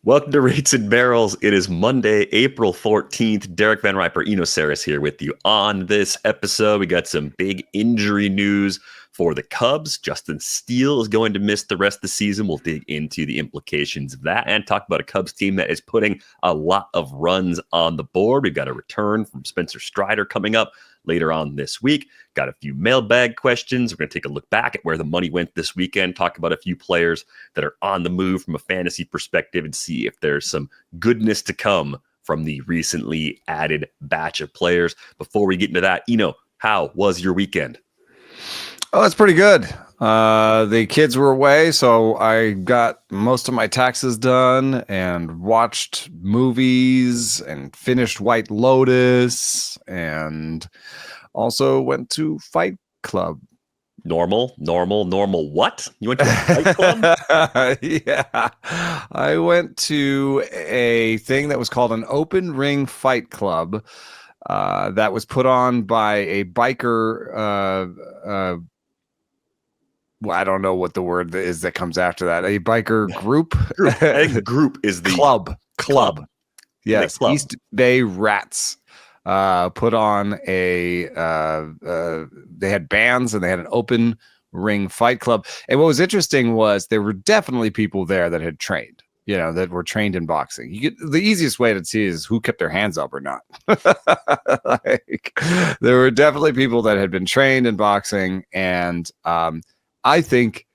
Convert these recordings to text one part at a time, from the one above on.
Welcome to Rates and Barrels. It is Monday, April 14th. Derek Van Riper, Eno Saris here with you on this episode. We got some big injury news for the Cubs. Justin Steele is going to miss the rest of the season. We'll dig into the implications of that and talk about a Cubs team that is putting a lot of runs on the board. We've got a return from Spencer Strider coming up later on this week. Got a few mailbag questions. We're going to take a look back at where the money went this weekend, talk about a few players that are on the move from a fantasy perspective, and see if there's some goodness to come from the recently added batch of players. Before we get into that, Eno, how was your weekend? Oh, it's pretty good. The kids were away, so I got most of my taxes done and watched movies and finished White Lotus and also went to Fight Club. Normal what? You went to a Fight Club? Yeah. I went to a thing that was called an open ring fight club that was put on by a biker well, I don't know what the word is that comes after that. A biker group? I think group is the club. Yes. Club. East Bay Rats put on they had bands and they had an open ring fight club. And what was interesting was there were definitely people there that had trained, that were trained in boxing. The easiest way to see is who kept their hands up or not. There were definitely people that had been trained in boxing, and I think,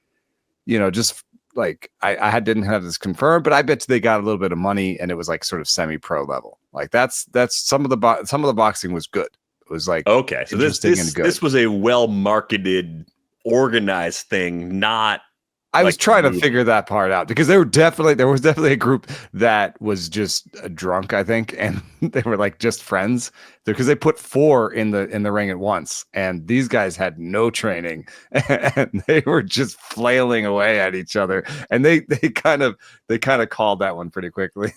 just like I didn't have this confirmed, but I bet they got a little bit of money, and it was like sort of semi-pro level. Like that's some of the boxing was good. It was like, okay, so this was a well-marketed, organized thing, not. I was trying to figure that part out because there was definitely a group that was just drunk, I think, and they were like just friends because they put 4 in the ring at once, and these guys had no training and they were just flailing away at each other, and they kind of called that one pretty quickly.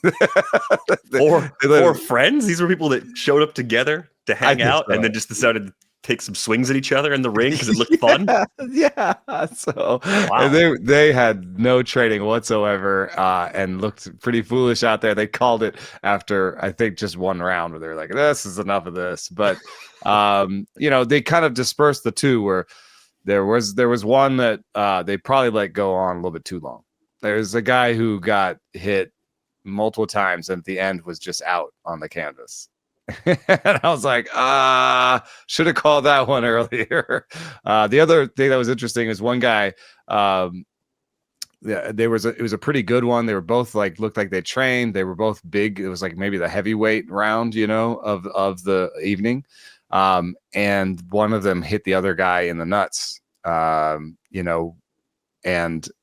Four friends? These were people that showed up together to hang out and then just decided to take some swings at each other in the ring because it looked fun. Yeah. So wow. They had no training whatsoever and looked pretty foolish out there. They called it after, I think, just one round where they're like, this is enough of this. But, they kind of dispersed the two where there was one that they probably let go on a little bit too long. There's a guy who got hit multiple times and at the end was just out on the canvas. And I was like, should have called that one earlier. The other thing that was interesting is one guy, it was a pretty good one. They were both looked like they trained. They were both big. It was like maybe the heavyweight round, of the evening. And one of them hit the other guy in the nuts, and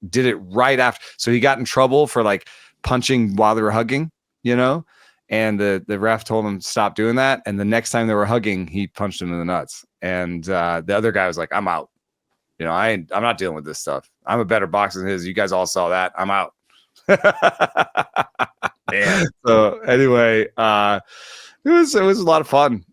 did it right after. So he got in trouble for like punching while they were hugging, and the ref told him to stop doing that. And the next time they were hugging, he punched him in the nuts. And the other guy was like, I'm out. I'm not dealing with this stuff. I'm a better boxer than his. You guys all saw that. I'm out. Damn. So anyway, it was a lot of fun.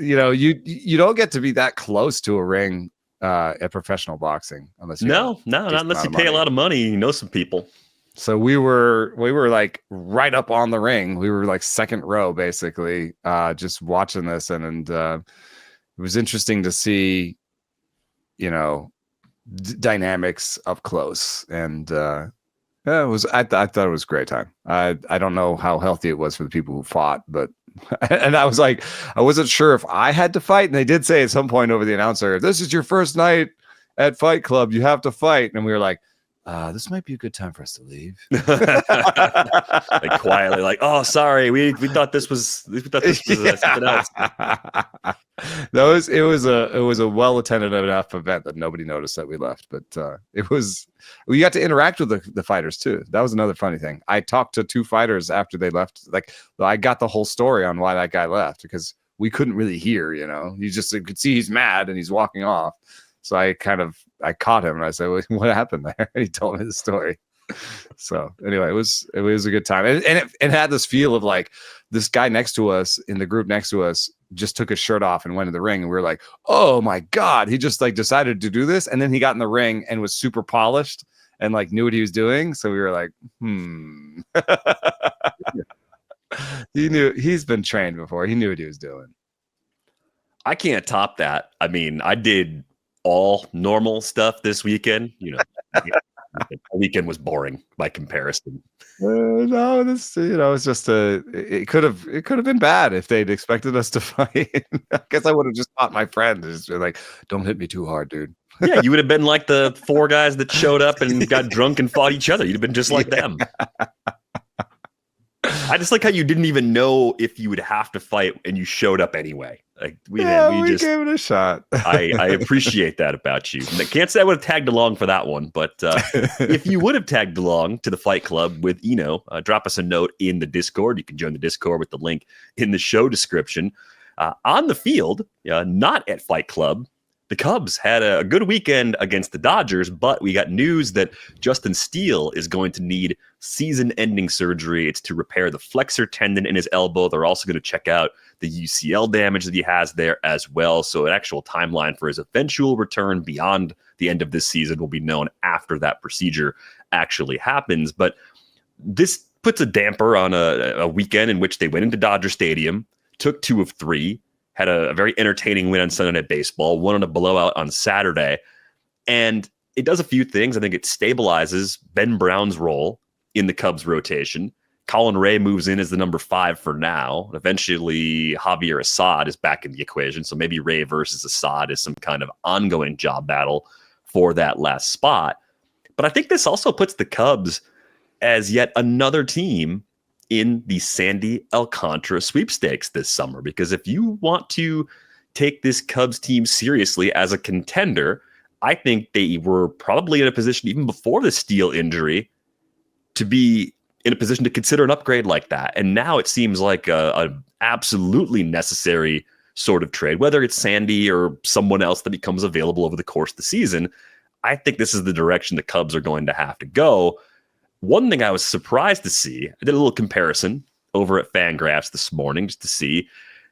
You don't get to be that close to a ring at professional boxing unless not unless you pay a lot of money. You know some people. So we were like right up on the ring. We were like second row, basically, just watching this, and it was interesting to see, dynamics up close. And it was. I thought it was a great time. I don't know how healthy it was for the people who fought, but and I was like, I wasn't sure if I had to fight. And they did say at some point over the announcer, "This is your first night at Fight Club. You have to fight." And we were like, this might be a good time for us to leave. Like quietly, like, oh, sorry, we thought this was something else. It was a well attended enough event that nobody noticed that we left, but we got to interact with the fighters too. That was another funny thing. I talked to 2 fighters after they left. Like, I got the whole story on why that guy left because we couldn't really hear. You could see he's mad and he's walking off. So I caught him and I said, what happened there? And he told me the story. So anyway, it was a good time. And it had this feel of like this guy next to us in the group next to us just took his shirt off and went in the ring. And we were like, oh my God, he just like decided to do this. And then he got in the ring and was super polished and like knew what he was doing. So we were like, he's been trained before. He knew what he was doing. I can't top that. I mean, I did all normal stuff this weekend. The weekend was boring by comparison. No, this it's just it could have been bad if they'd expected us to fight. I guess I would have just taught my friend, just like, don't hit me too hard, dude. Yeah, you would have been like the 4 guys that showed up and got drunk and fought each other. You'd have been just like them. I just like how you didn't even know if you would have to fight and you showed up anyway. Like we just gave it a shot. I appreciate that about you. I can't say I would have tagged along for that one, but if you would have tagged along to the Fight Club with Eno, drop us a note in the Discord. You can join the Discord with the link in the show description. On the field, not at Fight Club, the Cubs had a good weekend against the Dodgers, but we got news that Justin Steele is going to need season-ending surgery. It's to repair the flexor tendon in his elbow. They're also going to check out the UCL damage that he has there as well. So an actual timeline for his eventual return beyond the end of this season will be known after that procedure actually happens. But this puts a damper on a weekend in which they went into Dodger Stadium, took 2 of 3, had a very entertaining win on Sunday Night Baseball, won on a blowout on Saturday. And it does a few things. I think it stabilizes Ben Brown's role in the Cubs rotation. Colin Ray moves in as the number 5 for now. Eventually, Javier Assad is back in the equation. So maybe Ray versus Assad is some kind of ongoing job battle for that last spot. But I think this also puts the Cubs as yet another team in the Sandy Alcantara sweepstakes this summer. Because if you want to take this Cubs team seriously as a contender, I think they were probably in a position even before the Steele injury to be in a position to consider an upgrade like that. And now it seems like a absolutely necessary sort of trade, whether it's Sandy or someone else that becomes available over the course of the season. I think this is the direction the Cubs are going to have to go. One thing I was surprised to see, I did a little comparison over at Fangraphs this morning just to see.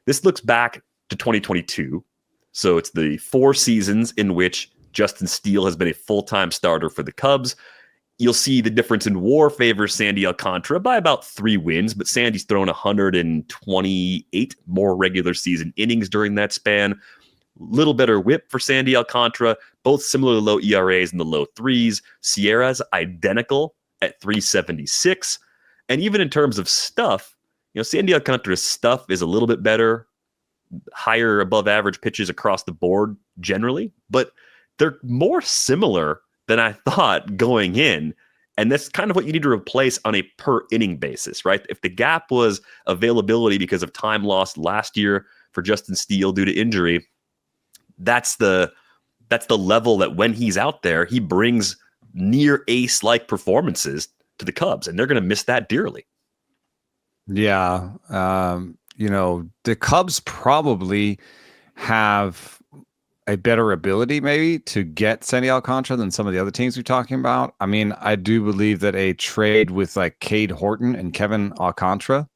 This looks back to 2022. So it's the 4 seasons in which Justin Steele has been a full-time starter for the Cubs. You'll see the difference in WAR favors Sandy Alcantara by about 3 wins, but Sandy's thrown 128 more regular season innings during that span. Little better whip for Sandy Alcantara, both similarly low ERAs in the low 3s. Sierra's identical at 376. And even in terms of stuff, Sandy Alcantara's stuff is a little bit better, higher above average pitches across the board generally, but they're more similar than I thought going in. And that's kind of what you need to replace on a per inning basis, right? If the gap was availability because of time lost last year for Justin Steele due to injury, that's the level that when he's out there, he brings near ace-like performances to the Cubs, and they're going to miss that dearly. Yeah. The Cubs probably have a better ability maybe to get Sandy Alcantara than some of the other teams we're talking about. I mean, I do believe that a trade with like Cade Horton and Kevin Alcantara,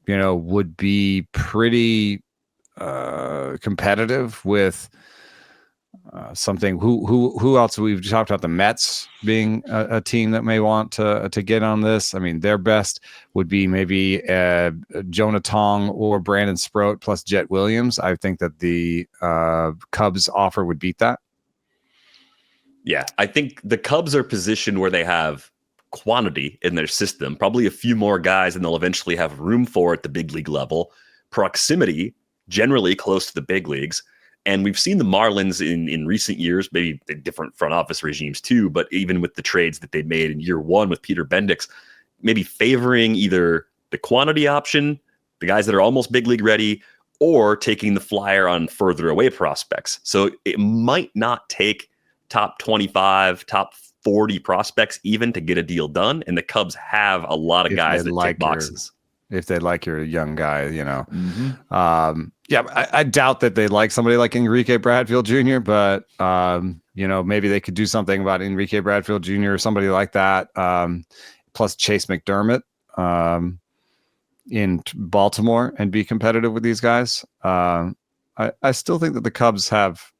would be pretty competitive with something. Who else? We've talked about the Mets being a team that may want to get on this. I mean, their best would be maybe Jonah Tong or Brandon Sproat plus Jet Williams. I think that the Cubs offer would beat that. Yeah, I think the Cubs are positioned where they have quantity in their system, probably a few more guys than they'll eventually have room for at the big league level. Proximity, generally close to the big leagues. And we've seen the Marlins in recent years, maybe different front office regimes too, but even with the trades that they made in year 1 with Peter Bendix, maybe favoring either the quantity option, the guys that are almost big league ready, or taking the flyer on further away prospects. So it might not take top 25, top 40 prospects even to get a deal done. And the Cubs have a lot of guys that tick boxes. If they like your young guy, Mm-hmm. I doubt that they like somebody like Enrique Bradfield Jr., but, maybe they could do something about Enrique Bradfield Jr. or somebody like that. Plus Chase McDermott in Baltimore and be competitive with these guys. I still think that the Cubs have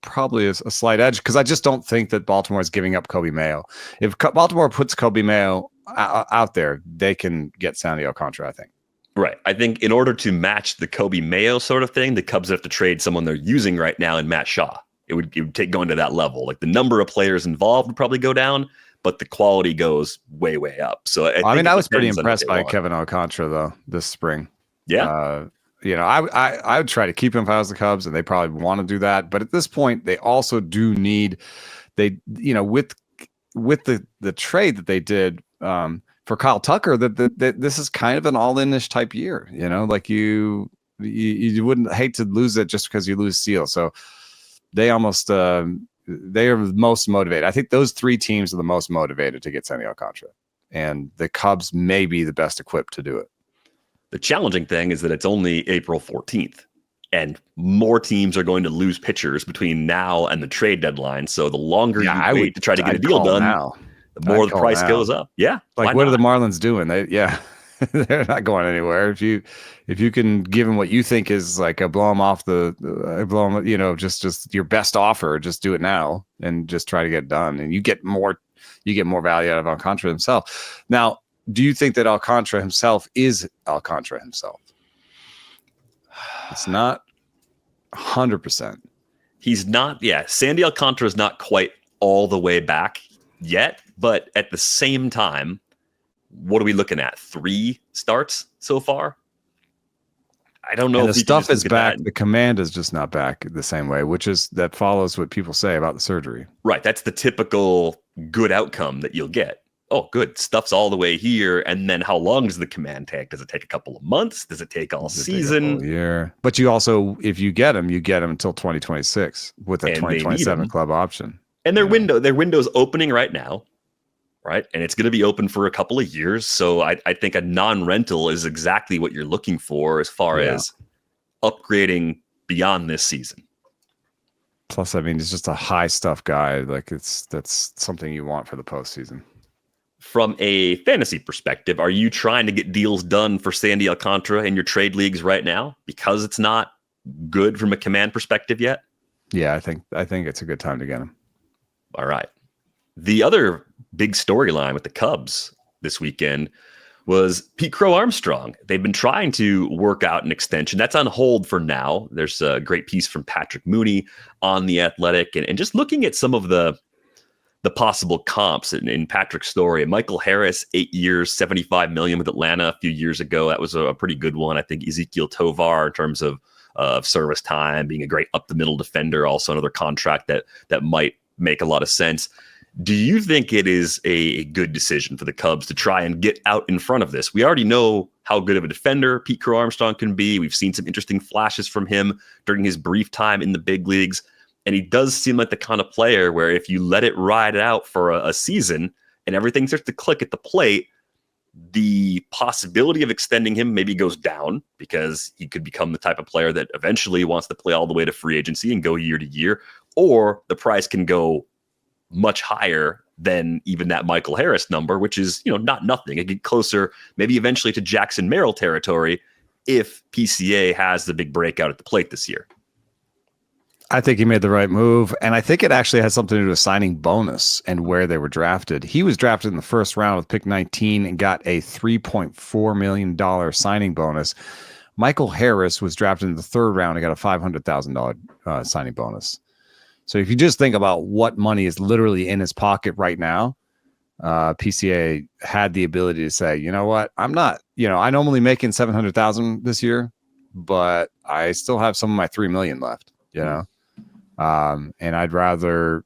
probably is a slight edge because I just don't think that Baltimore is giving up Kobe Mayo. If Baltimore puts Kobe Mayo out there, they can get Sandy Alcantara, I think. Right. I think in order to match the Kobe Mayo sort of thing, the Cubs have to trade someone they're using right now in Matt Shaw. It would take going to that level. Like the number of players involved would probably go down, but the quality goes way, way up. So I was pretty impressed by Kevin Alcantara though this spring. Yeah. I would try to keep him if I was the Cubs, and they probably want to do that. But at this point, they also do need with the trade that they did for Kyle Tucker, that this is kind of an all-in-ish type year. Like you wouldn't hate to lose it just because you lose Steele. So they almost they are most motivated. I think those three teams are the most motivated to get Sandy Alcantara, and the Cubs may be the best equipped to do it. The challenging thing is that it's only April 14th, and more teams are going to lose pitchers between now and the trade deadline. So the longer you wait to try to get a deal done, the more the price goes up. Yeah. Like, what are the Marlins doing? They're not going anywhere. If you can give them what you think is like a blow them, just your best offer, just do it now and just try to get it done. And you get more value out of Alcantara himself. Now, do you think that Alcantara himself is Alcantara himself? It's not 100%. He's not. Yeah. Sandy Alcantara is not quite all the way back yet, but at the same time, what are we looking at? 3 starts so far? I don't know. And the stuff is back. The command is just not back the same way, that follows what people say about the surgery. Right. That's the typical good outcome that you'll get. Oh, good. Stuff's all the way here. And then how long does the command take? Does it take a couple of months? Does it take all season? Year. But you also, if you get them until 2026 with a 2027 club option. And their window's opening right now. Right. And it's going to be open for a couple of years. So I think a non-rental is exactly what you're looking for as far as upgrading beyond this season. Plus, he's just a high stuff guy. Like that's something you want for the postseason. From a fantasy perspective, are you trying to get deals done for Sandy Alcantara in your trade leagues right now because it's not good from a command perspective yet? Yeah, I think it's a good time to get him. All right. The other big storyline with the Cubs this weekend was Pete Crow-Armstrong. They've been trying to work out an extension. That's on hold for now. There's a great piece from Patrick Mooney on The Athletic. And just looking at some of the possible comps in Patrick's story, Michael Harris, 8 years, $75 million with Atlanta a few years ago. That was a pretty good one. I think Ezekiel Tovar in terms of service time, being a great up-the-middle defender, also another contract that might make a lot of sense. Do you think it is a good decision for the Cubs to try and get out in front of this? We already know how good of a defender Pete Crow-Armstrong can be. We've seen some interesting flashes from him during his brief time in the big leagues. And he does seem like the kind of player where if you let it ride out for a season and everything starts to click at the plate, the possibility of extending him maybe goes down because he could become the type of player that eventually wants to play all the way to free agency and go year to year, or the price can go much higher than even that Michael Harris number, which is, not nothing. It get closer, maybe eventually to Jackson Merrill territory if PCA has the big breakout at the plate this year. I think he made the right move, and I think it actually has something to do with signing bonus and where they were drafted. He was drafted in the first round with pick 19 and got a $3.4 million signing bonus. Michael Harris was drafted in the third round and got a $500,000 signing bonus. So if you just think about what money is literally in his pocket right now, PCA had the ability to say, you know what, I'm normally making $700,000 this year, but I still have some of my $3 million left, and I'd rather,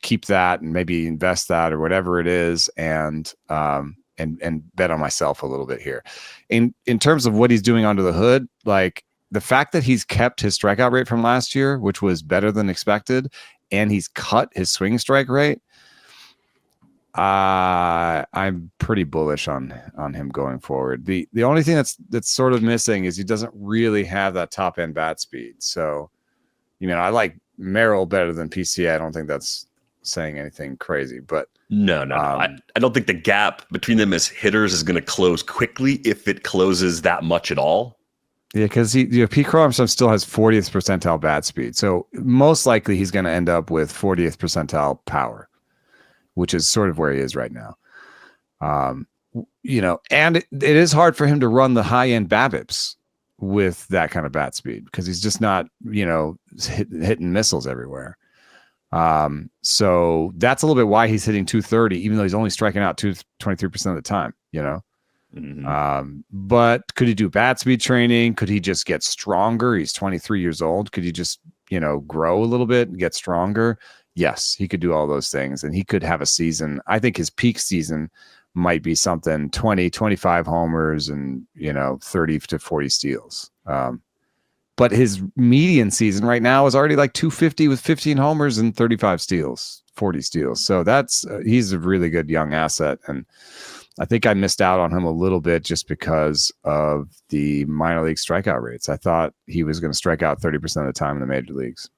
keep that and maybe invest that or whatever it is, and bet on myself a little bit here. In terms of what he's doing under the hood, like the fact that he's kept his strikeout rate from last year, which was better than expected, and he's cut his swing strike rate, I'm pretty bullish on him going forward. The only thing that's sort of missing is he doesn't really have that top end bat speed. So, I like Merrill better than PCA. I don't think that's saying anything crazy, but no. I don't think the gap between them as hitters is going to close quickly if it closes that much at all. Yeah, because Pete Crow-Armstrong still has 40th percentile bat speed. So most likely he's going to end up with 40th percentile power, which is sort of where he is right now. And it is hard for him to run the high-end BABIPs with that kind of bat speed because he's just not, hitting missiles everywhere. So that's a little bit why he's hitting 230, even though he's only striking out 23% of the time, Mm-hmm. But could he do bat speed training? Could he just get stronger? He's 23 years old. Could he just, grow a little bit and get stronger? Yes, he could do all those things, and he could have a season. I think his peak season might be something 20, 25 homers and, 30 to 40 steals. But his median season right now is already like 250 with 15 homers and 35 steals, 40 steals. So he's a really good young asset. And I think I missed out on him a little bit just because of the minor league strikeout rates. I thought he was going to strike out 30% of the time in the major leagues.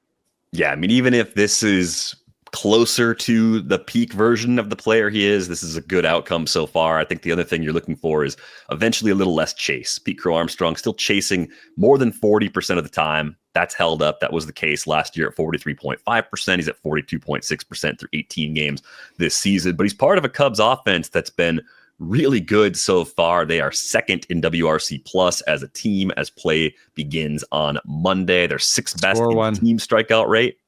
Yeah, I mean, even if this is closer to the peak version of the player he is, this is a good outcome so far. I think the other thing you're looking for is eventually a little less chase. Pete Crow-Armstrong still chasing more than 40% of the time. That's held up. That was the case last year at 43.5%. He's at 42.6% through 18 games this season. But he's part of a Cubs offense that's been really good so far. They are second in WRC plus as a team as play begins on Monday. They're sixth best in team strikeout rate.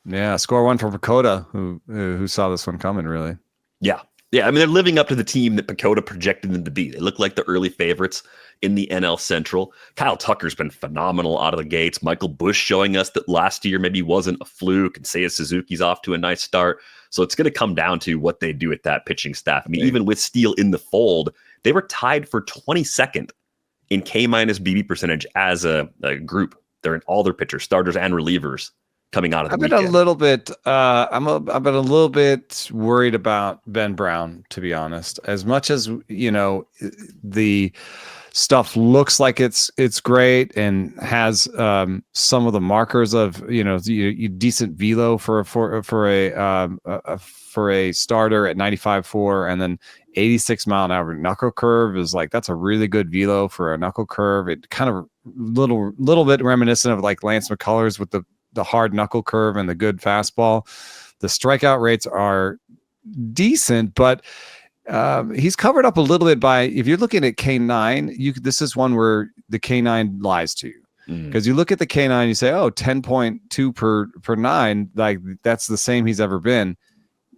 Yeah, score one for Pacoda, who saw this one coming, really. Yeah. I mean, they're living up to the team that Pacoda projected them to be. They look like the early favorites in the NL Central. Kyle Tucker's been phenomenal out of the gates. Michael Busch showing us that last year maybe wasn't a fluke, and Seiya Suzuki's off to a nice start. So it's going to come down to what they do with that pitching staff. I mean, even with Steele in the fold, they were tied for 22nd in K-minus BB percentage as a group. They're in all their pitchers, starters and relievers coming out of the I've been a little bit I've been a little bit worried about Ben Brown, to be honest. As much as the stuff looks like it's great and has some of the markers of decent velo for a starter at 95.4, and then 86 mile an hour knuckle curve is like, that's a really good velo for a knuckle curve. It kind of little bit reminiscent of like Lance McCullers with the hard knuckle curve and the good fastball. The strikeout rates are decent, but he's covered up a little bit by, if you're looking at K9, this is one where the K9 lies to you. Because you look at the K9, you say, 10.2 per 9, like that's the same he's ever been.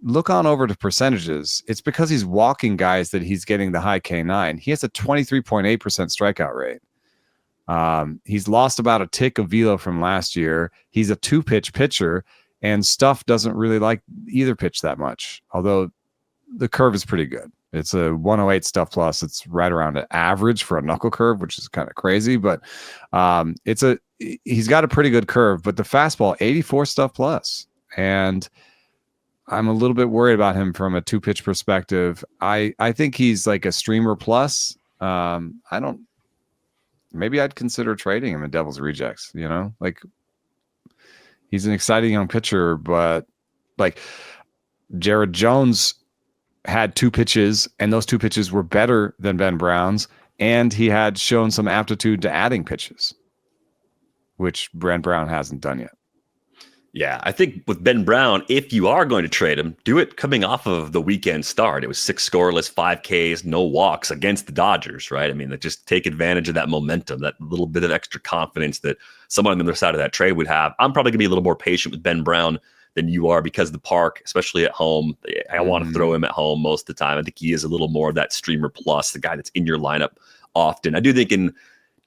Look on over to percentages. It's because he's walking guys that he's getting the high K9. He has a 23.8% strikeout rate. He's lost about a tick of velo from last year. He's a 2-pitch pitcher, and Stuff doesn't really like either pitch that much, although the curve is pretty good. It's a 108 Stuff plus. It's right around an average for a knuckle curve, which is kind of crazy, but he's got a pretty good curve. But the fastball, 84 Stuff plus, and I'm a little bit worried about him from a 2-pitch perspective. I think he's like a streamer plus. Maybe I'd consider trading him in Devil's Rejects, like he's an exciting young pitcher, but like Jared Jones had 2 pitches, and those 2 pitches were better than Ben Brown's, and he had shown some aptitude to adding pitches, which Ben Brown hasn't done yet. Yeah, I think with Ben Brown, if you are going to trade him, do it coming off of the weekend start. It was 6 scoreless, 5 Ks, no walks against the Dodgers, right? I mean, just take advantage of that momentum, that little bit of extra confidence that someone on the other side of that trade would have. I'm probably going to be a little more patient with Ben Brown than you are because of the park, especially at home. I want to throw him at home most of the time. I think he is a little more of that streamer plus, the guy that's in your lineup often. I do think in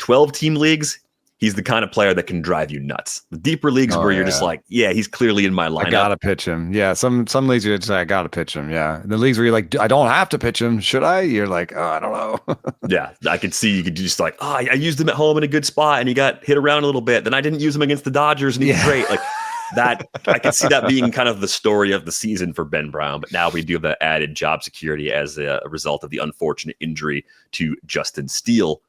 12-team leagues, he's the kind of player that can drive you nuts. The deeper leagues where you're just like, he's clearly in my lineup. I gotta pitch him. Yeah, some leagues you're just like, I gotta pitch him. Yeah, the leagues where you're like, I don't have to pitch him. Should I? You're like, I don't know. Yeah, I could see you could just like, I used him at home in a good spot, and he got hit around a little bit. Then I didn't use him against the Dodgers, and he was great. Like that, I could see that being kind of the story of the season for Ben Brown. But now we do have that added job security as a result of the unfortunate injury to Justin Steele.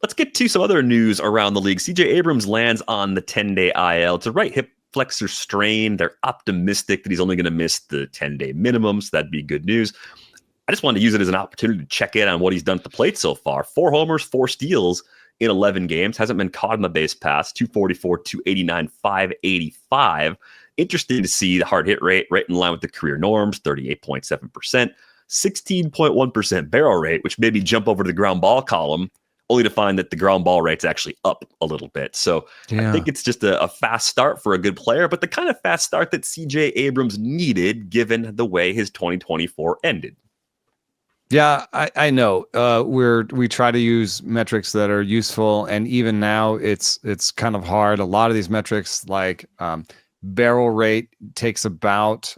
Let's get to some other news around the league. CJ Abrams lands on the 10-day IL. It's a right hip flexor strain. They're optimistic that he's only going to miss the 10-day minimum, so that'd be good news. I just wanted to use it as an opportunity to check in on what he's done at the plate so far. 4 homers, 4 steals in 11 games. Hasn't been caught in the base pass. 244, 289, 585. Interesting to see the hard hit rate right in line with the career norms, 38.7%. 16.1% barrel rate, which made me jump over to the ground ball column, only to find that the ground ball rate's actually up a little bit. So I think it's just a fast start for a good player, but the kind of fast start that CJ Abrams needed given the way his 2024 ended. Yeah, I know. We try to use metrics that are useful, and even now it's kind of hard. A lot of these metrics, like barrel rate, takes about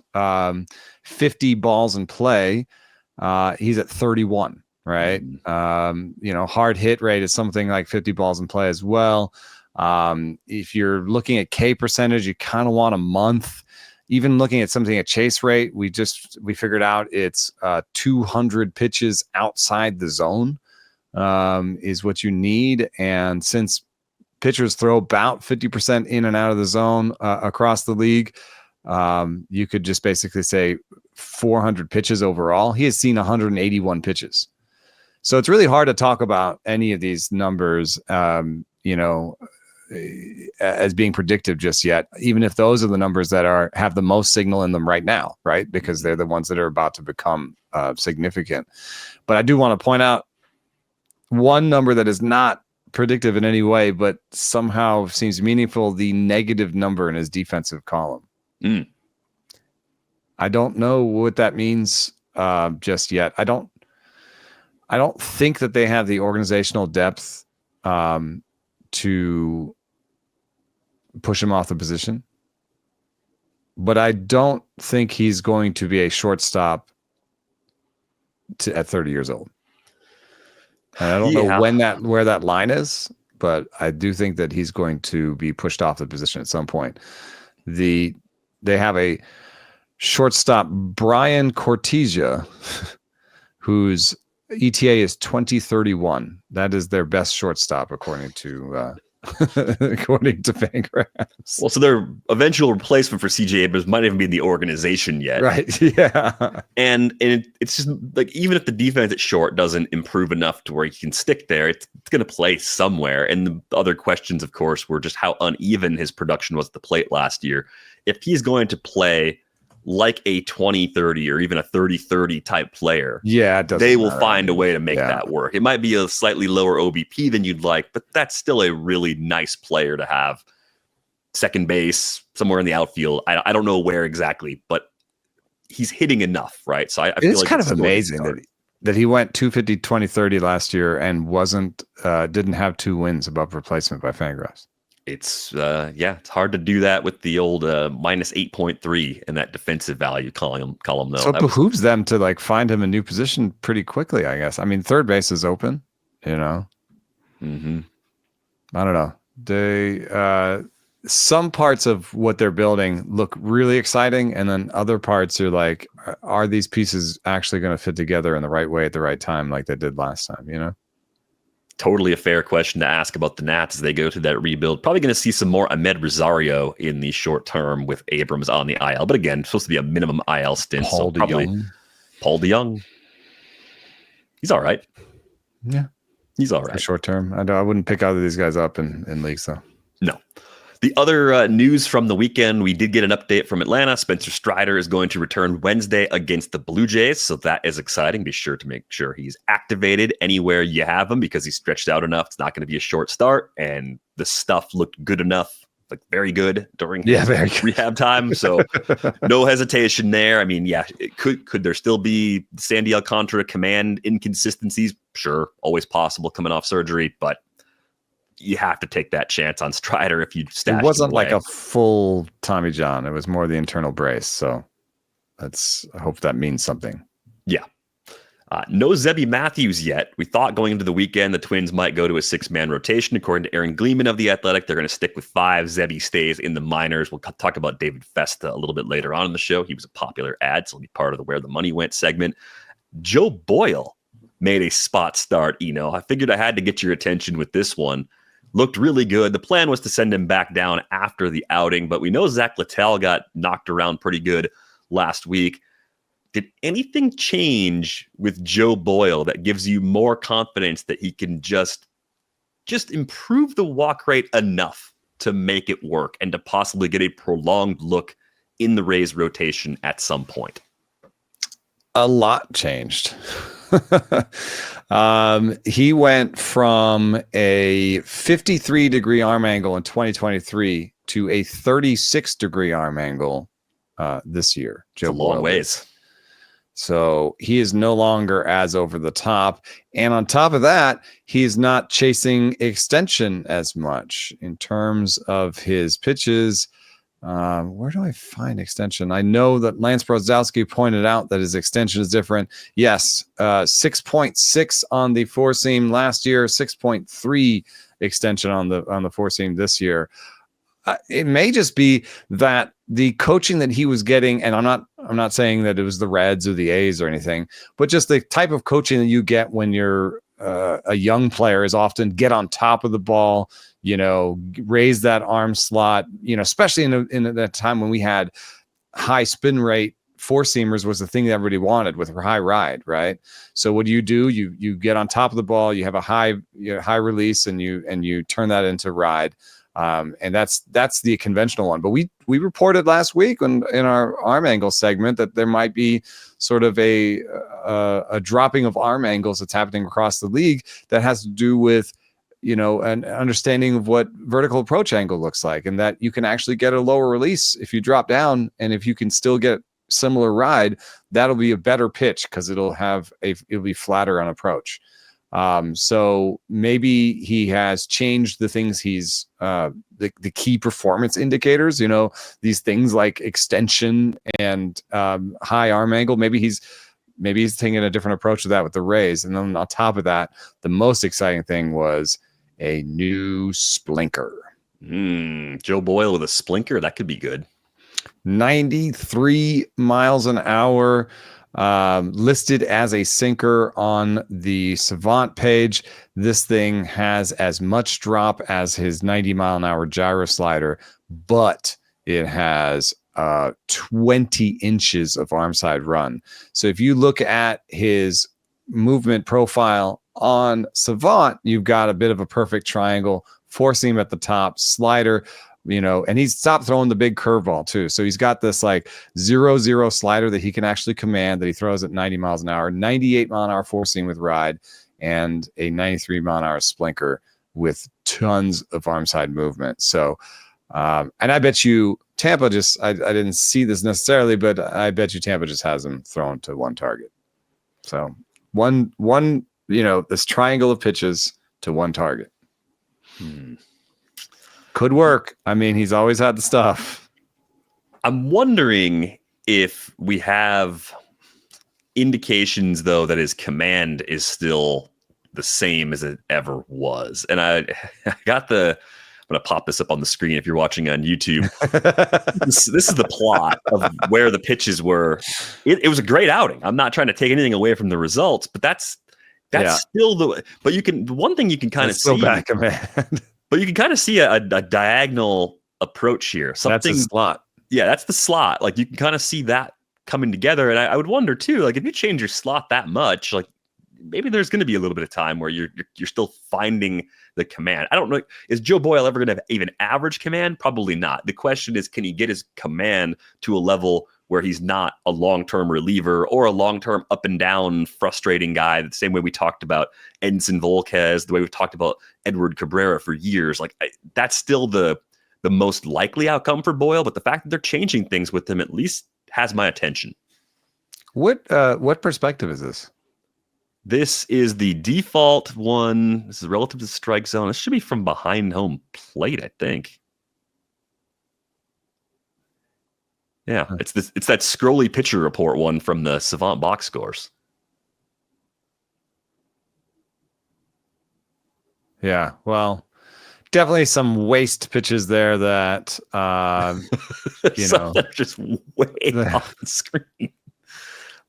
50 balls in play. He's at 31, right? Hard hit rate is something like 50 balls in play as well. If you're looking at K percentage, you kind of want a month. Even looking at something at chase rate, we figured out it's 200 pitches outside the zone is what you need. And since pitchers throw about 50% in and out of the zone across the league, you could just basically say 400 pitches overall. He has seen 181 pitches. So it's really hard to talk about any of these numbers, as being predictive just yet, even if those are the numbers that have the most signal in them right now, right? Because they're the ones that are about to become significant. But I do want to point out one number that is not predictive in any way, but somehow seems meaningful: the negative number in his defensive column. I don't know what that means just yet. I don't think that they have the organizational depth to push him off the position, but I don't think he's going to be a shortstop at 30 years old. And I don't know where that line is, but I do think that he's going to be pushed off the position at some point. They have a shortstop, Brian Cortesia, whose ETA is 2031. That is their best shortstop, according to Fangraphs. Well, so their eventual replacement for CJ Abrams might not even be in the organization yet. Right. Yeah. And it's just like, even if the defense at short doesn't improve enough to where he can stick there, it's going to play somewhere. And the other questions, of course, were just how uneven his production was at the plate last year. If he's going to play like a 20-30 or even a 30-30 type player, they will find a way to make that work. It might be a slightly lower OBP than you'd like, but that's still a really nice player to have. Second base, somewhere in the outfield. I don't know where exactly, but he's hitting enough, right? So I feel like kind of amazing that he went 250, 20-30 last year and didn't have 2 wins above replacement by Fangraphs. It's it's hard to do that with the old minus 8.3 in that defensive value column though. So it behooves them to find him a new position pretty quickly, I guess. I mean, third base is open, Mm-hmm. I don't know. They some parts of what they're building look really exciting, and then other parts are like, are these pieces actually going to fit together in the right way at the right time, like they did last time? Totally a fair question to ask about the Nats as they go through that rebuild. Probably going to see some more Ahmed Rosario in the short term with Abrams on the IL. But again, supposed to be a minimum IL stint. Paul DeYoung. He's all right. Yeah. He's all right. Short term. I wouldn't pick either of these guys up in leagues, though. No. The other news from the weekend, we did get an update from Atlanta. Spencer Strider is going to return Wednesday against the Blue Jays, so that is exciting. Be sure to make sure he's activated anywhere you have him, because he's stretched out enough. It's not going to be a short start, and the stuff looked good enough, like very good during his rehab time. So no hesitation there. I mean, could there still be Sandy Alcantara command inconsistencies? Sure, always possible coming off surgery, but you have to take that chance on Strider if you stash. It wasn't like a full Tommy John. It was more the internal brace. So I hope that means something. Yeah. No Zebby Matthews yet. We thought going into the weekend the Twins might go to a 6-man rotation. According to Aaron Gleeman of The Athletic, they're going to stick with 5. Zebby stays in the minors. We'll talk about David Festa a little bit later on in the show. He was a popular ad, so he'll be part of the Where the Money Went segment. Joe Boyle made a spot start. I figured I had to get your attention with this one. Looked really good. The plan was to send him back down after the outing, but we know Zach Littell got knocked around pretty good last week. Did anything change with Joe Boyle that gives you more confidence that he can just just improve the walk rate enough to make it work and to possibly get a prolonged look in the Rays rotation at some point? A lot changed. He went from a 53-degree arm angle in 2023 to a 36-degree arm angle this year. Joe Boyle. A long ways. So he is no longer as over the top. And on top of that, he's not chasing extension as much in terms of his pitches. Where do I find extension? I know that Lance Brodowski pointed out that his extension is different. Yes, 6.6 on the four seam last year, 6.3 extension on the four seam this year. It may just be that the coaching that he was getting, and I'm not saying that it was the Reds or the A's or anything, but just the type of coaching that you get when you're a young player is often get on top of the ball, raise that arm slot, especially in that time when we had high spin rate. Four seamers was the thing that everybody wanted with high ride, right? So what do? You get on top of the ball, you have a high release, and you turn that into ride. And that's the conventional one. But we reported last week in our arm angle segment that there might be sort of a dropping of arm angles that's happening across the league that has to do with an understanding of what vertical approach angle looks like, and that you can actually get a lower release if you drop down, and if you can still get similar ride, that'll be a better pitch because it'll be flatter on approach. So maybe he has changed the things he's the key performance indicators, these things like extension and high arm angle. Maybe he's taking a different approach to that with the Rays. And then on top of that, the most exciting thing was a new splinker. Joe Boyle with a splinker, that could be good. 93 miles an hour. Listed as a sinker on the Savant page. This thing has as much drop as his 90-mile-an-hour gyro slider, but it has 20 inches of arm side run. So if you look at his movement profile on Savant, you've got a bit of a perfect triangle, four seam at the top, slider, and he's stopped throwing the big curveball too. So he's got this 0-0 slider that he can actually command, that he throws at 90 miles an hour, 98 mile an hour four seam with ride, and a 93 mile an hour splinker with tons of arm side movement. So, and I bet you Tampa I didn't see this necessarily, but I bet you Tampa just has him thrown to one target. So one, this triangle of pitches to one target. Could work. I mean, he's always had the stuff. I'm wondering if we have indications, though, that his command is still the same as it ever was. And I got I'm going to pop this up on the screen if you're watching on YouTube. This is the plot of where the pitches were. It was a great outing. I'm not trying to take anything away from the results, but that's still the one thing you can kind of see. Bad command. But you can kind of see a diagonal approach here. That's a slot. Yeah, that's the slot. You can kind of see that coming together. And I would wonder too, if you change your slot that much, maybe there's going to be a little bit of time where you're still finding the command. I don't know. Is Joe Boyle ever going to have even average command? Probably not. The question is, can he get his command to a level where he's not a long-term reliever or a long-term up and down frustrating guy, the same way we talked about Edinson Volquez, the way we've talked about Edward Cabrera for years. That's still the most likely outcome for Boyle, but the fact that they're changing things with him at least has my attention. What perspective is this? This is the default one. This is relative to the strike zone. This should be from behind home plate, I think. Yeah, it's that scrolly pitcher report one from the Savant box scores. Yeah, well, definitely some waste pitches there that they're just way off the screen.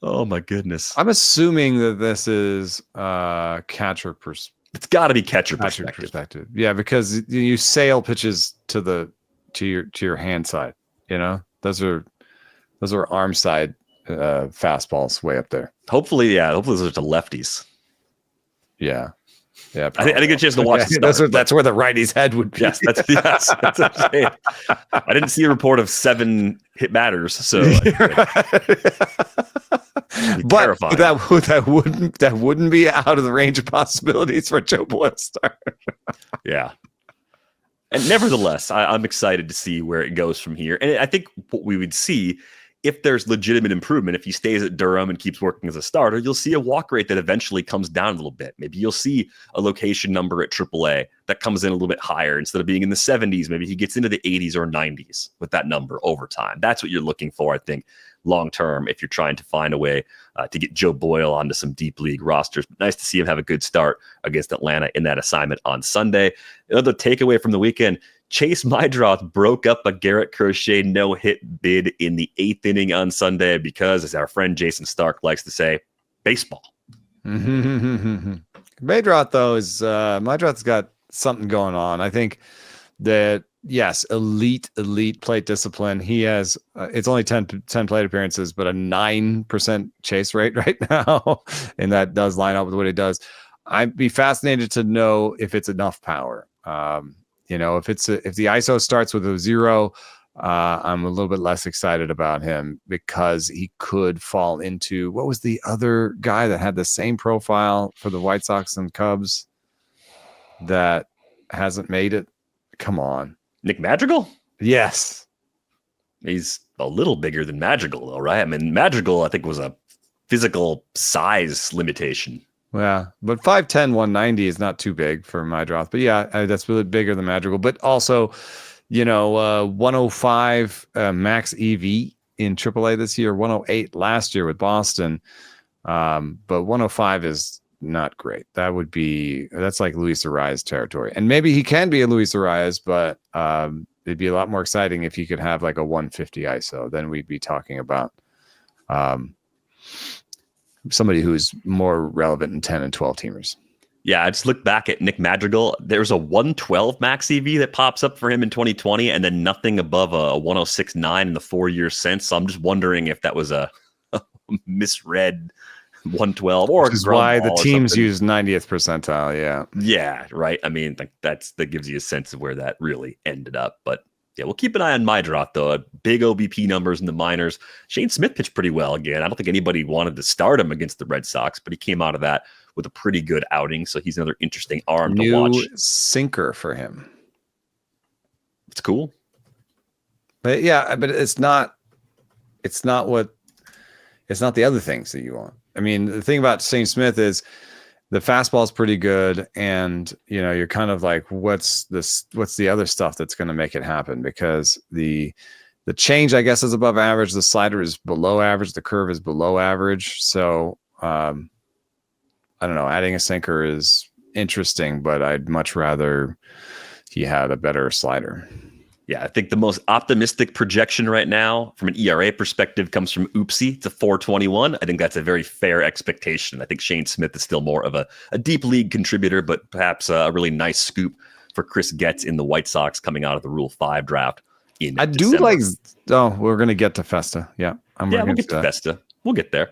Oh my goodness! I'm assuming that this is catcher perspective. It's got to be catcher perspective. Yeah, because you sail pitches to your hand side. Those are arm side fastballs way up there. Hopefully those are to lefties. Yeah. Yeah, I think a chance to watch the start. That's where the righty's head would be. Yes, that's what I'm saying. I didn't see a report of 7 hit batters, so but that wouldn't be out of the range of possibilities for Joe Boyle start. Yeah. And nevertheless, I'm excited to see where it goes from here. And I think what we would see, if there's legitimate improvement, if he stays at Durham and keeps working as a starter, you'll see a walk rate that eventually comes down a little bit. Maybe you'll see a location number at AAA that comes in a little bit higher. Instead of being in the 70s, maybe he gets into the 80s or 90s with that number over time. That's what you're looking for, I think, long term, if you're trying to find a way to get Joe Boyle onto some deep league rosters. But nice to see him have a good start against Atlanta in that assignment on Sunday. Another takeaway from the weekend, Chase Mydroth broke up a Garrett Crochet no-hit bid in the 8th inning on Sunday because, as our friend Jason Stark likes to say, baseball. Mydroth, though, Mydroth's got something going on. I think that, yes, elite plate discipline. He has, it's only 10 plate appearances, but a 9% chase rate right now. And that does line up with what he does. I'd be fascinated to know if it's enough power. If the ISO starts with a 0, I'm a little bit less excited about him because he could fall into, what was the other guy that had the same profile for the White Sox and Cubs that hasn't made it? Come on. Nick Madrigal? Yes. He's a little bigger than Madrigal, though, right? I mean, Madrigal, I think, was a physical size limitation. Yeah, but 5'10", 190 is not too big for Mydroth. But yeah, that's really bigger than Madrigal. But also, 105 max EV in AAA this year, 108 last year with Boston. But 105 is not great. That's like Luis Arias territory. And maybe he can be a Luis Arias, but it'd be a lot more exciting if he could have like a 150 ISO. Then we'd be talking about somebody who's more relevant in 10 and 12 teamers. Yeah, I just looked back at Nick Madrigal. There's a 112 max EV that pops up for him in 2020, and then nothing above a 106.9 in the 4 years since. So I'm just wondering if that was a misread 112, or which is why the teams use 90th percentile. Yeah, right. I mean, that gives you a sense of where that really ended up. But yeah, we'll keep an eye on Mydroth, though. Big OBP numbers in the minors. Shane Smith pitched pretty well again. I don't think anybody wanted to start him against the Red Sox, but he came out of that with a pretty good outing. So he's another interesting arm to watch. New sinker for him. It's cool. But yeah, but it's not the other things that you want. I mean, the thing about Shane Smith is the fastball is pretty good, and you're kind of like, what's the other stuff that's going to make it happen? Because the change, I guess, is above average. The slider is below average. The curve is below average. So I don't know. Adding a sinker is interesting, but I'd much rather he had a better slider. Yeah, I think the most optimistic projection right now from an ERA perspective comes from Oopsie. It's a 4.21. I think that's a very fair expectation. I think Shane Smith is still more of a deep league contributor, but perhaps a really nice scoop for Chris Getz in the White Sox coming out of the Rule 5 draft in December. Do like... Oh, we're going to get to Festa. Yeah. We'll get to Festa. We'll get there.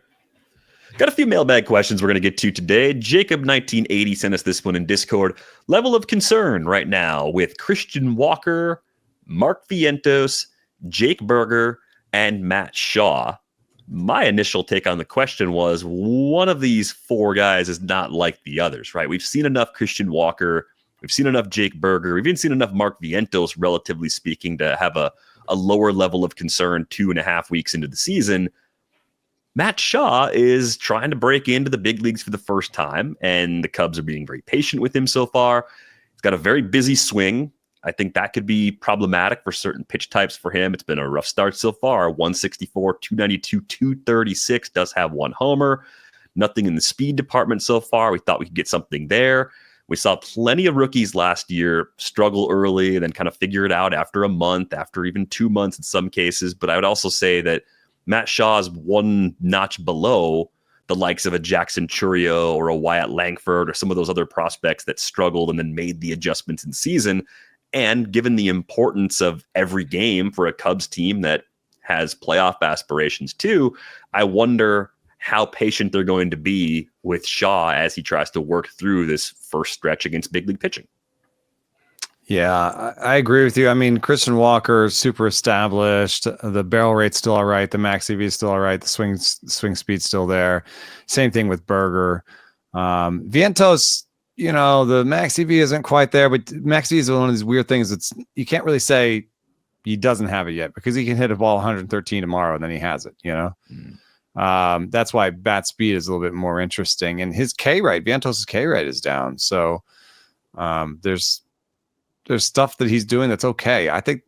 Got a few mailbag questions we're going to get to today. Jacob1980 sent us this one in Discord. Level of concern right now with Christian Walker, Mark Vientos, Jake Berger, and Matt Shaw. My initial take on the question was one of these 4 guys is not like the others, right? We've seen enough Christian Walker. We've seen enough Jake Berger. We've even seen enough Mark Vientos, relatively speaking, to have a lower level of concern 2.5 weeks into the season. Matt Shaw is trying to break into the big leagues for the first time, and the Cubs are being very patient with him so far. He's got a very busy swing. I think that could be problematic for certain pitch types for him. It's been a rough start so far. 164, 292, 236, does have 1 homer. Nothing in the speed department so far. We thought we could get something there. We saw plenty of rookies last year struggle early and then kind of figure it out after a month, after even 2 months in some cases. But I would also say that Matt Shaw is 1 notch below the likes of a Jackson Churio or a Wyatt Langford or some of those other prospects that struggled and then made the adjustments in season. And given the importance of every game for a Cubs team that has playoff aspirations too, I wonder how patient they're going to be with Shaw as he tries to work through this first stretch against big league pitching. Yeah, I agree with you. I mean, Christian Walker is super established. The barrel rate's still all right. The max EV is still all right. The swing speed's still there. Same thing with Berger. Vientos, the max EV isn't quite there, but max EV is one of these weird things that's you can't really say he doesn't have it yet because he can hit a ball 113 tomorrow and then he has it, That's why bat speed is a little bit more interesting. And his K rate, Vientos' K rate is down. So there's stuff that he's doing that's okay. I think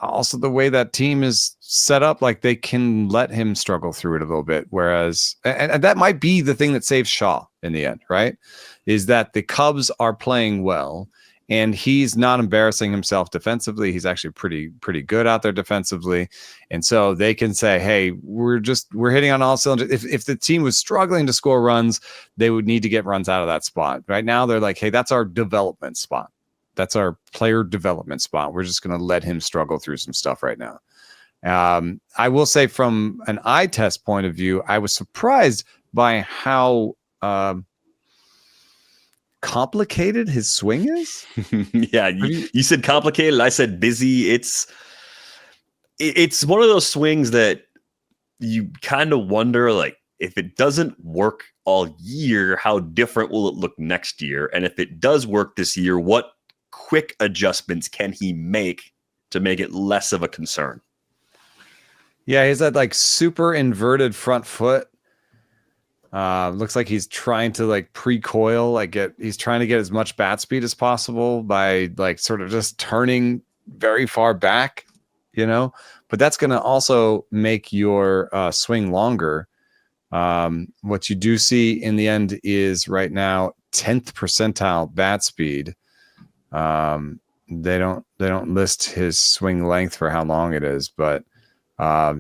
also the way that team is set up, like they can let him struggle through it a little bit. Whereas, and that might be the thing that saves Shaw in the end, right? Is that the Cubs are playing well and he's not embarrassing himself defensively. He's actually pretty good out there defensively. And so they can say, hey, we're hitting on all cylinders. If the team was struggling to score runs, they would need to get runs out of that spot. Right now, they're like, hey, that's our development spot. That's our player development spot. We're just going to let him struggle through some stuff right now. I will say from an eye test point of view, I was surprised by how complicated his swing is. Yeah, you said complicated. I said busy. It's one of those swings that you kind of wonder, like, if it doesn't work all year, how different will it look next year? And if it does work this year, what quick adjustments can he make to make it less of a concern? Yeah, he's that like super inverted front foot. Looks like he's trying to like pre-coil, he's trying to get as much bat speed as possible by like sort of just turning very far back, but that's going to also make your swing longer. What you do see in the end is right now 10th percentile bat speed. They don't list his swing length for how long it is, but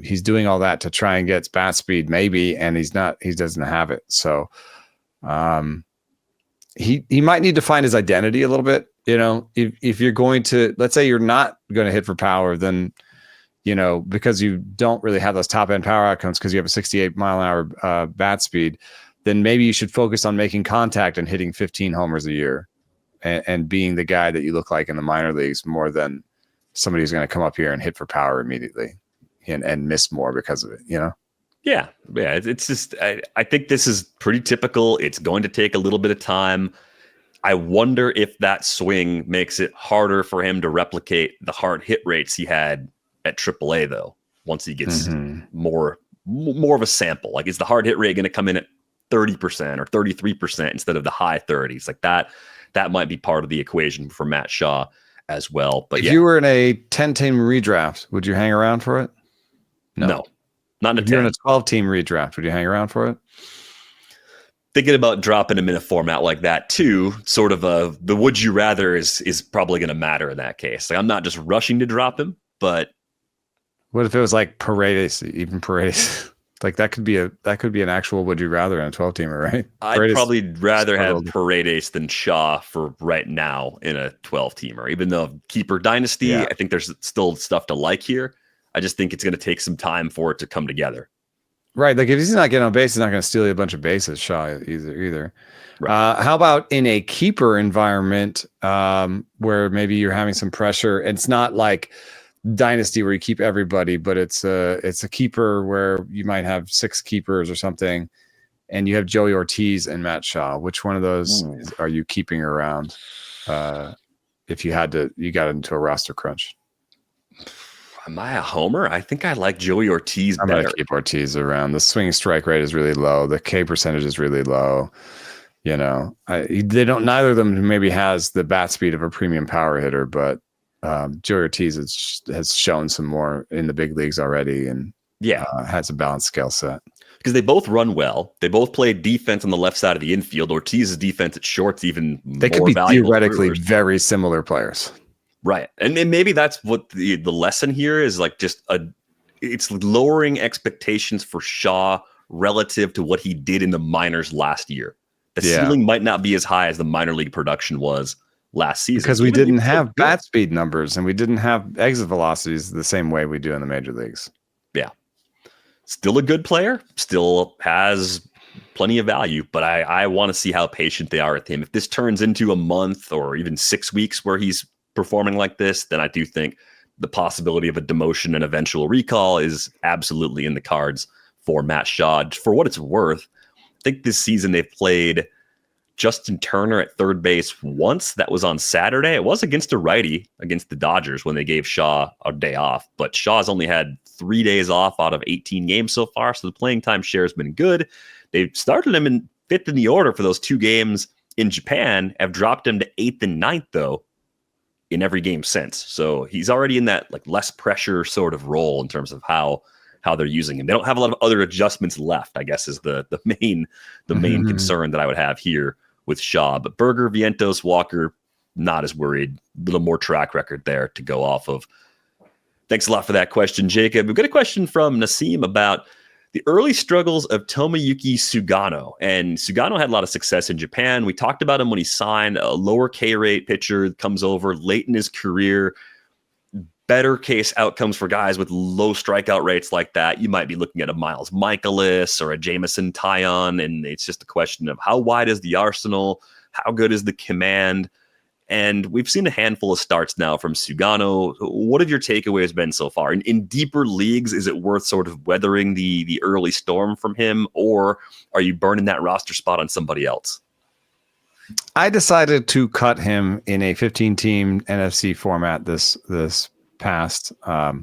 he's doing all that to try and get bat speed maybe, and he doesn't have it. So he might need to find his identity a little bit. If you're going to, let's say you're not going to hit for power, then because you don't really have those top end power outcomes because you have a 68 mile an hour bat speed, then maybe you should focus on making contact and hitting 15 homers a year. And being the guy that you look like in the minor leagues more than somebody who's going to come up here and hit for power immediately and miss more because of it, Yeah. It's just, I think this is pretty typical. It's going to take a little bit of time. I wonder if that swing makes it harder for him to replicate the hard hit rates he had at AAA, though, once he gets more of a sample. Like, is the hard hit rate going to come in at 30% or 33% instead of the high 30s? Like that might be part of the equation for Matt Shaw as well. But if you were in a 10-team redraft, would you hang around for it? No, not in a 10. If you're in a 12-team redraft, would you hang around for it? Thinking about dropping him in a format like that too, sort of the would you rather is probably going to matter in that case. Like, I'm not just rushing to drop him, but what if it was like Paredes, even Paredes? Like that could be an actual would you rather in a 12-teamer, right? I'd probably rather have Paredes than Shaw for right now in a 12-teamer. Even though keeper dynasty, I think there's still stuff to like here. I just think it's going to take some time for it to come together. Right. Like if he's not getting on base, he's not going to steal you a bunch of bases, Shaw either. Right. How about in a keeper environment where maybe you're having some pressure? It's not like dynasty where you keep everybody, but it's a keeper where you might have 6 keepers or something, and you have Joey Ortiz and Matt Shaw. Which one of those are you keeping around? If you got into a roster crunch. Am I a homer? I think I like Joey Ortiz better. I'm going to keep Ortiz around. The swing strike rate is really low. The K percentage is really low. Neither of them maybe has the bat speed of a premium power hitter, but Joey Ortiz has shown some more in the big leagues already, and has a balanced skill set. Because they both run well. They both play defense on the left side of the infield. Ortiz's defense at short's even they could be theoretically very similar players. Right. And maybe that's what the lesson here is, like, it's lowering expectations for Shaw relative to what he did in the minors last year. The ceiling might not be as high as the minor league production was last season. Because we didn't have bat speed numbers and we didn't have exit velocities the same way we do in the major leagues. Yeah. Still a good player, still has plenty of value, but I want to see how patient they are with him. If this turns into a month or even 6 weeks where he's performing like this, then I do think the possibility of a demotion and eventual recall is absolutely in the cards for Matt Shaw. For what it's worth, I think this season they've played Justin Turner at third base once. That was on Saturday. It was against a righty, against the Dodgers, when they gave Shaw a day off. But Shaw's only had 3 days off out of 18 games so far, so the playing time share has been good. They've started him in 5th in the order for those 2 games in Japan, have dropped him to 8th and 9th, though, in every game since. So he's already in that like less pressure sort of role in terms of how they're using him. They don't have a lot of other adjustments left, I guess, is the main concern that I would have here with Shaw. But Berger, Vientos, Walker, not as worried. A little more track record there to go off of. Thanks a lot for that question, Jacob. We've got a question from Nassim about the early struggles of Tomoyuki Sugano. And Sugano had a lot of success in Japan. We talked about him when he signed, a lower K rate pitcher, comes over late in his career. Better case outcomes for guys with low strikeout rates like that. You might be looking at a Miles Michaelis or a Jameson Taillon, and it's just a question of how wide is the arsenal, how good is the command, and we've seen a handful of starts now from Sugano. What have your takeaways been so far? In deeper leagues, is it worth sort of weathering the early storm from him, or are you burning that roster spot on somebody else? I decided to cut him in a 15-team NFC format this past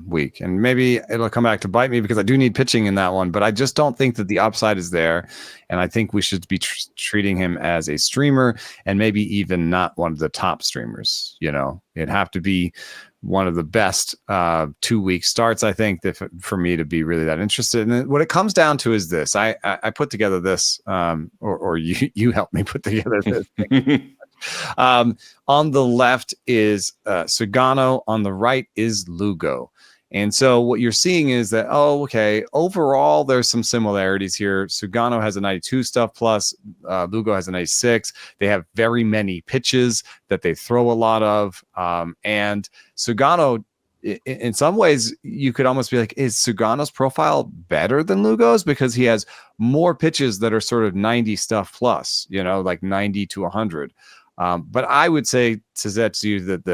week, and maybe it'll come back to bite me because I do need pitching in that one, but I just don't think that the upside is there, and I think we should be treating him as a streamer, and maybe even not one of the top streamers. It'd have to be one of the best 2-week starts, I think, for me to be really that interested. And what it comes down to is this: I put together this, or you helped me put together this thing. On the left is Sugano, on the right is Lugo. And so what you're seeing is that, overall there's some similarities here. Sugano has a 92 stuff plus, Lugo has a 96. They have very many pitches that they throw a lot of. And Sugano, in some ways, you could almost be like, is Sugano's profile better than Lugo's? Because he has more pitches that are sort of 90 stuff plus, like 90 to 100. But I would say to Zetsu that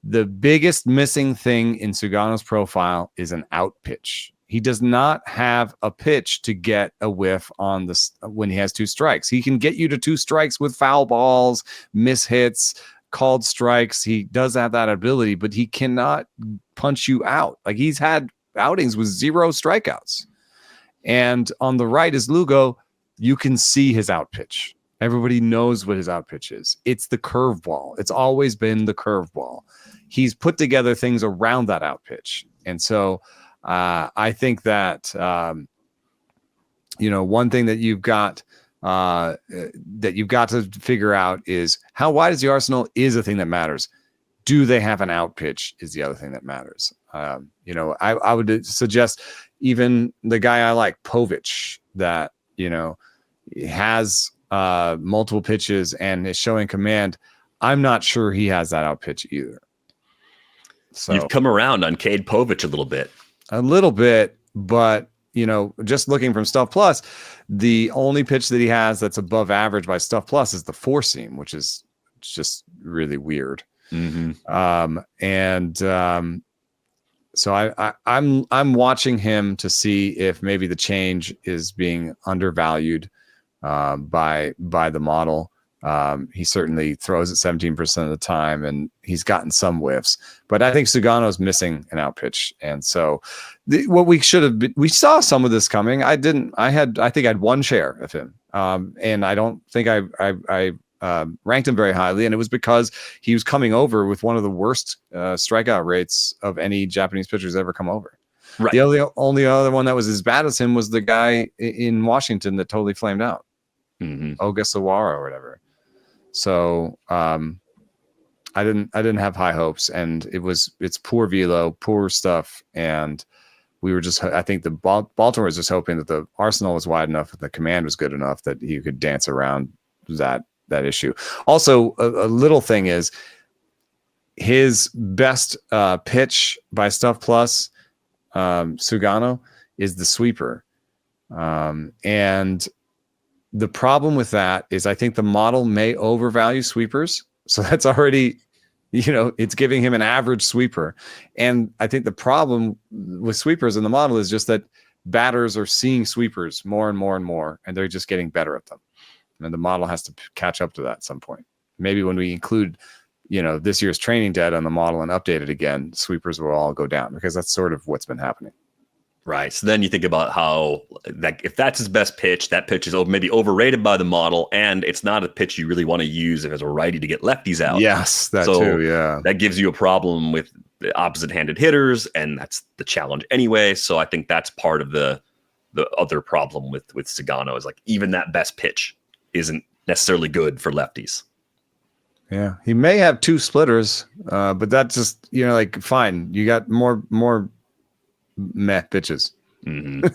the biggest missing thing in Sugano's profile is an out pitch. He does not have a pitch to get a whiff on when he has 2 strikes. He can get you to 2 strikes with foul balls, miss hits, called strikes. He does have that ability, but he cannot punch you out. Like, he's had outings with 0 strikeouts. And on the right is Lugo. You can see his out pitch. Everybody knows what his out pitch is. It's the curveball. It's always been the curveball. He's put together things around that out pitch. And so I think that, one thing that you've got to figure out is how wide is the arsenal is a thing that matters. Do they have an out pitch is the other thing that matters. I would suggest even the guy I like, Povich, that, has multiple pitches and is showing command. I'm not sure he has that out pitch either. So you've come around on Cade Povich a little bit, but just looking from Stuff Plus, the only pitch that he has that's above average by Stuff Plus is the 4-seam, which is just really weird. Mm-hmm. So I'm watching him to see if maybe the change is being undervalued by the model. He certainly throws it 17% of the time, and he's gotten some whiffs. But I think Sugano's missing an out pitch, and so what we should have been, we saw some of this coming. I think I had 1 share of him, and I don't think I ranked him very highly, and it was because he was coming over with one of the worst strikeout rates of any Japanese pitchers ever come over. Right. The only other one that was as bad as him was the guy in Washington that totally flamed out. Mm-hmm. Ogasawara or whatever. So I didn't have high hopes, and it's poor velo, poor stuff, and we were just, I think the Baltimore was just hoping that the arsenal was wide enough, that the command was good enough that he could dance around that issue. Also, a little thing is his best pitch by Stuff Plus, Sugano, is the sweeper. And the problem with that is I think the model may overvalue sweepers. So that's already, it's giving him an average sweeper. And I think the problem with sweepers in the model is just that batters are seeing sweepers more and more and more, and they're just getting better at them. And the model has to catch up to that at some point. Maybe when we include, this year's training data on the model and update it again, sweepers will all go down, because that's sort of what's been happening. Right. So then you think about how if that's his best pitch, that pitch is maybe overrated by the model, and it's not a pitch you really want to use as a righty to get lefties out. Yes, that too. Yeah. That gives you a problem with the opposite-handed hitters, and that's the challenge anyway. So I think that's part of the other problem with Sugano is like even that best pitch isn't necessarily good for lefties. Yeah, he may have 2 splitters, but that's just fine. You got more meh pitches. Mm-hmm.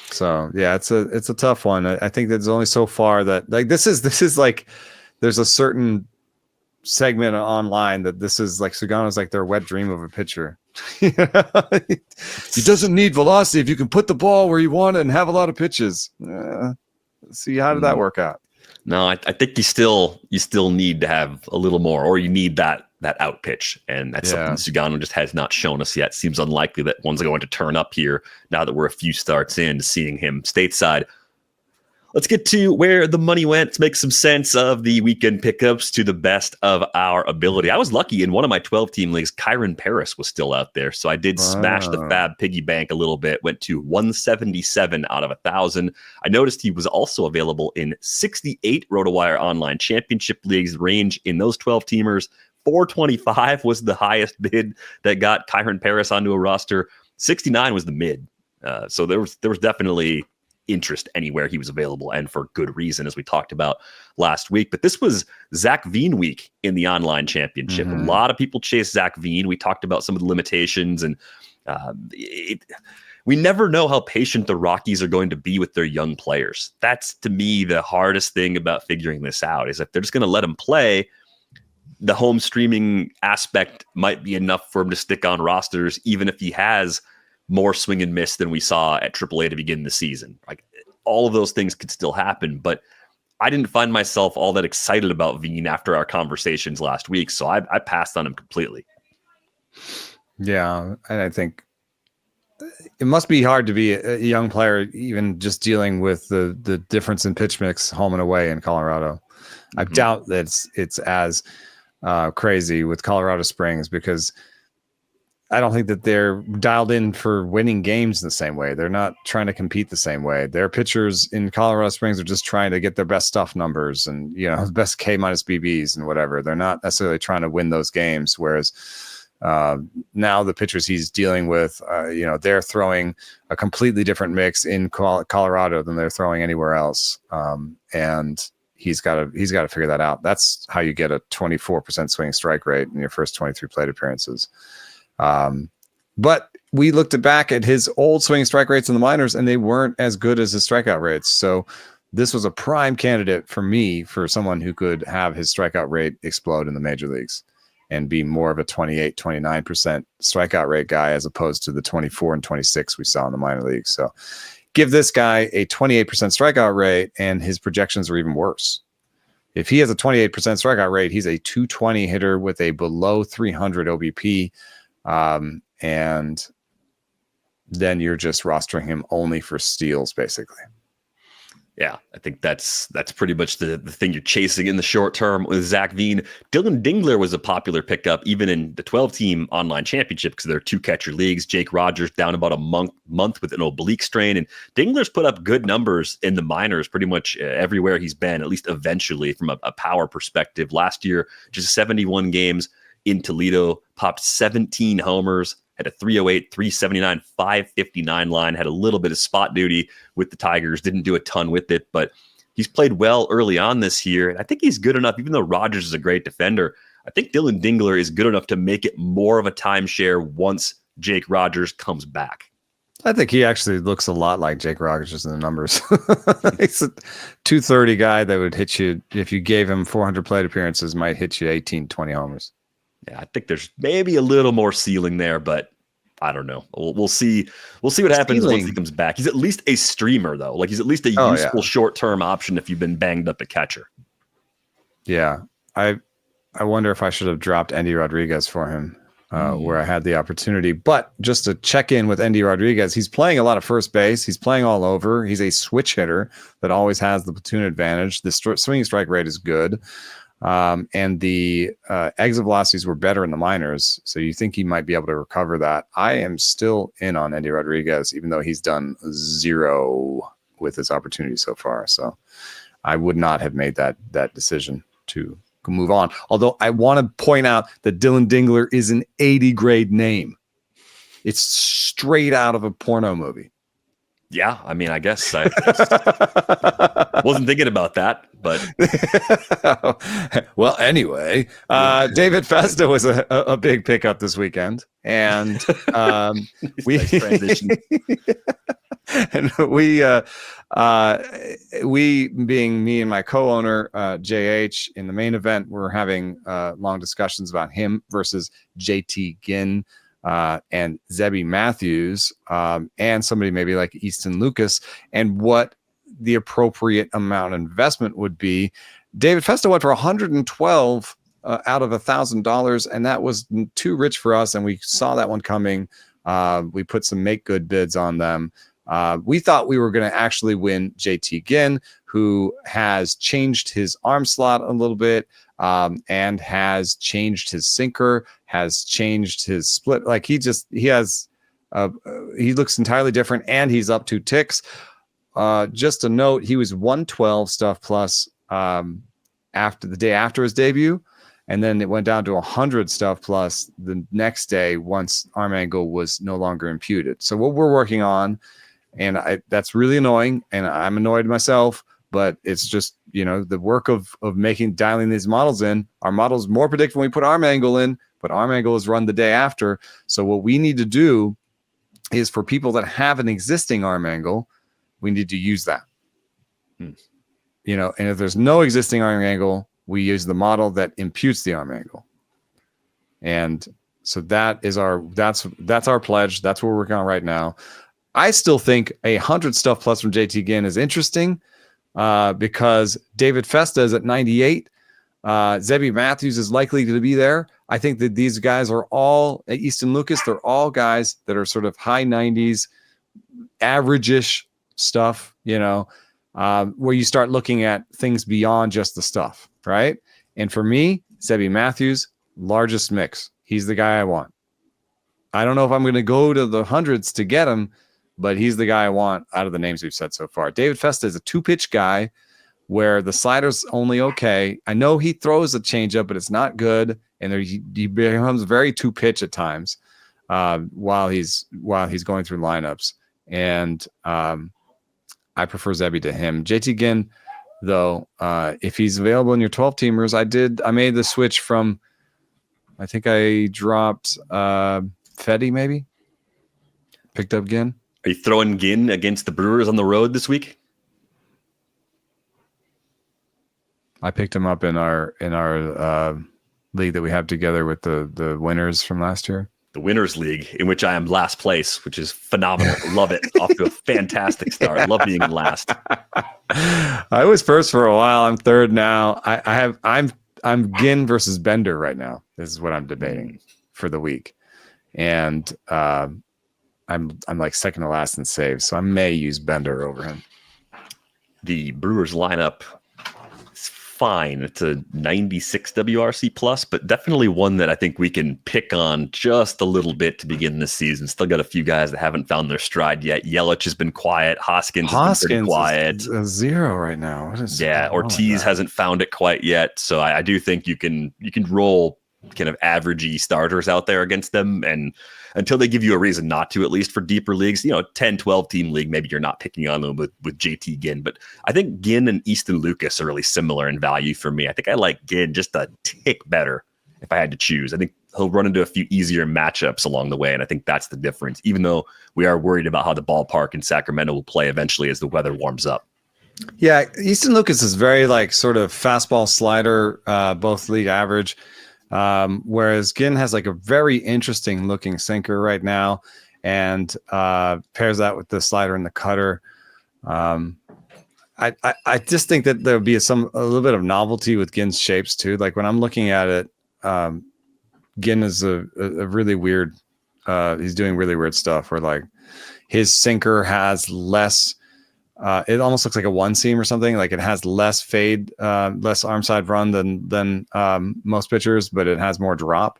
So yeah, it's a tough one. I think there's only so far that this is like there's a certain segment online that this is like Sugano's like their wet dream of a pitcher. He doesn't need velocity if you can put the ball where you want it and have a lot of pitches. See, how did that work out? No, I think you still need to have a little more, or you need that out pitch, and that's something Sugano just has not shown us yet. Seems unlikely that one's going to turn up here now that we're a few starts in to seeing him stateside. Let's get to where the money went. Let's make some sense of the weekend pickups to the best of our ability. I was lucky in one of my 12-team leagues, Kyron Paris was still out there. So I did smash the Fab piggy bank a little bit, went to 177 out of 1,000. I noticed he was also available in 68 RotoWire Online Championship leagues. Range in those 12-teamers, 425 was the highest bid that got Kyron Paris onto a roster. 69 was the mid. So there was definitely interest anywhere he was available, and for good reason, as we talked about last week. But this was Zach Veen week in the online championship. A lot of people chase Zach Veen. We talked about some of the limitations, and we never know how patient the Rockies are going to be with their young players. That's, to me, the hardest thing about figuring this out, is if they're just going to let him play, the home streaming aspect might be enough for him to stick on rosters, even if he has more swing and miss than we saw at AAA to begin the season. Like, all of those things could still happen, but I didn't find myself all that excited about Veen after our conversations last week, so I passed on him completely. Yeah, and I think it must be hard to be a young player, even just dealing with the difference in pitch mix home and away in Colorado. I doubt that it's as crazy with Colorado Springs, because I don't think that they're dialed in for winning games in the same way. They're not trying to compete the same way. Their pitchers in Colorado Springs are just trying to get their best stuff numbers and, the best K- BBs and whatever. They're not necessarily trying to win those games. Whereas now the pitchers he's dealing with, they're throwing a completely different mix in Colorado than they're throwing anywhere else. And he's got to figure that out. That's how you get a 24% swing strike rate in your first 23 plate appearances. But we looked back at his old swing strike rates in the minors, and they weren't as good as his strikeout rates. So this was a prime candidate for me, for someone who could have his strikeout rate explode in the major leagues and be more of a 28, 29% strikeout rate guy, as opposed to the 24 and 26 we saw in the minor leagues. So give this guy a 28% strikeout rate, and his projections are even worse. If he has a 28% strikeout rate, he's a 220 hitter with a below 300 OBP. And then you're just rostering him only for steals, basically. Yeah, I think that's pretty much the thing you're chasing in the short term with Zach Veen. Dylan Dingler was a popular pickup even in the 12-team online championship, because there are 2 catcher leagues. Jake Rogers down about a month with an oblique strain, and Dingler's put up good numbers in the minors pretty much everywhere he's been, at least eventually, from a power perspective. Last year, just 71 games in Toledo, popped 17 homers, had a 308, 379, 559 line, had a little bit of spot duty with the Tigers, didn't do a ton with it, but he's played well early on this year. And I think he's good enough, even though Rogers is a great defender, I think Dylan Dingler is good enough to make it more of a timeshare once Jake Rogers comes back. I think he actually looks a lot like Jake Rogers in the numbers. He's a 230 guy that would hit you, if you gave him 400 plate appearances, might hit you 18, 20 homers. Yeah, I think there's maybe a little more ceiling there, but I don't know. We'll see. We'll see what happens once he comes back. He's at least a streamer, though. Like, he's at least a useful short-term option if you've been banged up at catcher. Yeah. I wonder if I should have dropped Andy Rodriguez for him where I had the opportunity. But just to check in with Andy Rodriguez, he's playing a lot of first base. He's playing all over. He's a switch hitter that always has the platoon advantage. The swinging strike rate is good. And the exit velocities were better in the minors. So you think he might be able to recover that. I am still in on Andy Rodriguez, even though he's done 0 with his opportunity so far. So I would not have made that decision to move on. Although I want to point out that Dylan Dingler is an 80 grade name. It's straight out of a porno movie. Yeah, I mean, I guess I wasn't thinking about that, but well, anyway, David Festa was a big pickup this weekend, and we and we being me and my co-owner JH in the main event, we're having long discussions about him versus JT Ginn. And Zebby Matthews, and somebody maybe like Easton Lucas, and what the appropriate amount of investment would be. David Festa went for 112 out of $1,000, and that was too rich for us, and we saw that one coming. We put some make good bids on them. We thought we were going to actually win JT Ginn, who has changed his arm slot a little bit, and has changed his sinker, has changed his split. Like he looks entirely different, and he's up 2 ticks. Just a note, he was 112 stuff plus after the day after his debut, and then it went down to 100 stuff plus the next day once arm angle was no longer imputed. So what we're working on, and that's really annoying, and I'm annoyed myself, but it's just, the work of dialing these models in. Our model's more predictable when we put arm angle in, but arm angle is run the day after. So what we need to do is, for people that have an existing arm angle, we need to use that. And if there's no existing arm angle, we use the model that imputes the arm angle. And so that's our pledge. That's what we're working on right now. I still think 100 stuff plus from JT Ginn is interesting because David Festa is at 98. Zebby Matthews is likely to be there. I think that these guys are all, Easton Lucas, they're all guys that are sort of high 90s, average-ish stuff, where you start looking at things beyond just the stuff, right? And for me, Zebby Matthews, largest mix. He's the guy I want. I don't know if I'm going to go to the hundreds to get him, but he's the guy I want out of the names we've said so far. David Festa is a 2-pitch guy where the slider's only okay. I know he throws a changeup, but it's not good, and he becomes very 2-pitch at times while he's going through lineups. And I prefer Zebby to him. JT Ginn, though, if he's available in your 12-teamers, I made the switch from, I think I dropped Fetty maybe, picked up Ginn. Are you throwing Ginn against the Brewers on the road this week? I picked him up in our league that we have together with the winners from last year. The Winners League, in which I am last place, which is phenomenal. Love it. Off to a fantastic start. Love being last. I was first for a while. I'm third now. I'm Ginn versus Bender right now. This is what I'm debating for the week, and I'm like second to last in saves, so I may use Bender over him. The Brewers lineup is fine. It's a 96 WRC plus, but definitely one that I think we can pick on just a little bit to begin this season. Still got a few guys that haven't found their stride yet. Yelich has been quiet. Hoskins has been pretty quiet. Is a 0 right now. Ortiz hasn't found it quite yet. So I do think you can roll kind of averagey starters out there against them, and until they give you a reason not to, at least for deeper leagues, 10, 12 team league, maybe you're not picking on them with JT Ginn. But I think Ginn and Easton Lucas are really similar in value for me. I think I like Ginn just a tick better if I had to choose. I think he'll run into a few easier matchups along the way, and I think that's the difference, even though we are worried about how the ballpark in Sacramento will play eventually as the weather warms up. Yeah, Easton Lucas is very sort of fastball slider, both league average. Whereas Ginn has like a very interesting looking sinker right now, and pairs that with the slider and the cutter. I just think that there'll be a little bit of novelty with Ginn's shapes too. Like when I'm looking at it, Ginn is a really weird. He's doing really weird stuff where like his sinker has less. It almost looks like a one seam or something. Like it has less fade, less arm side run than most pitchers, but it has more drop.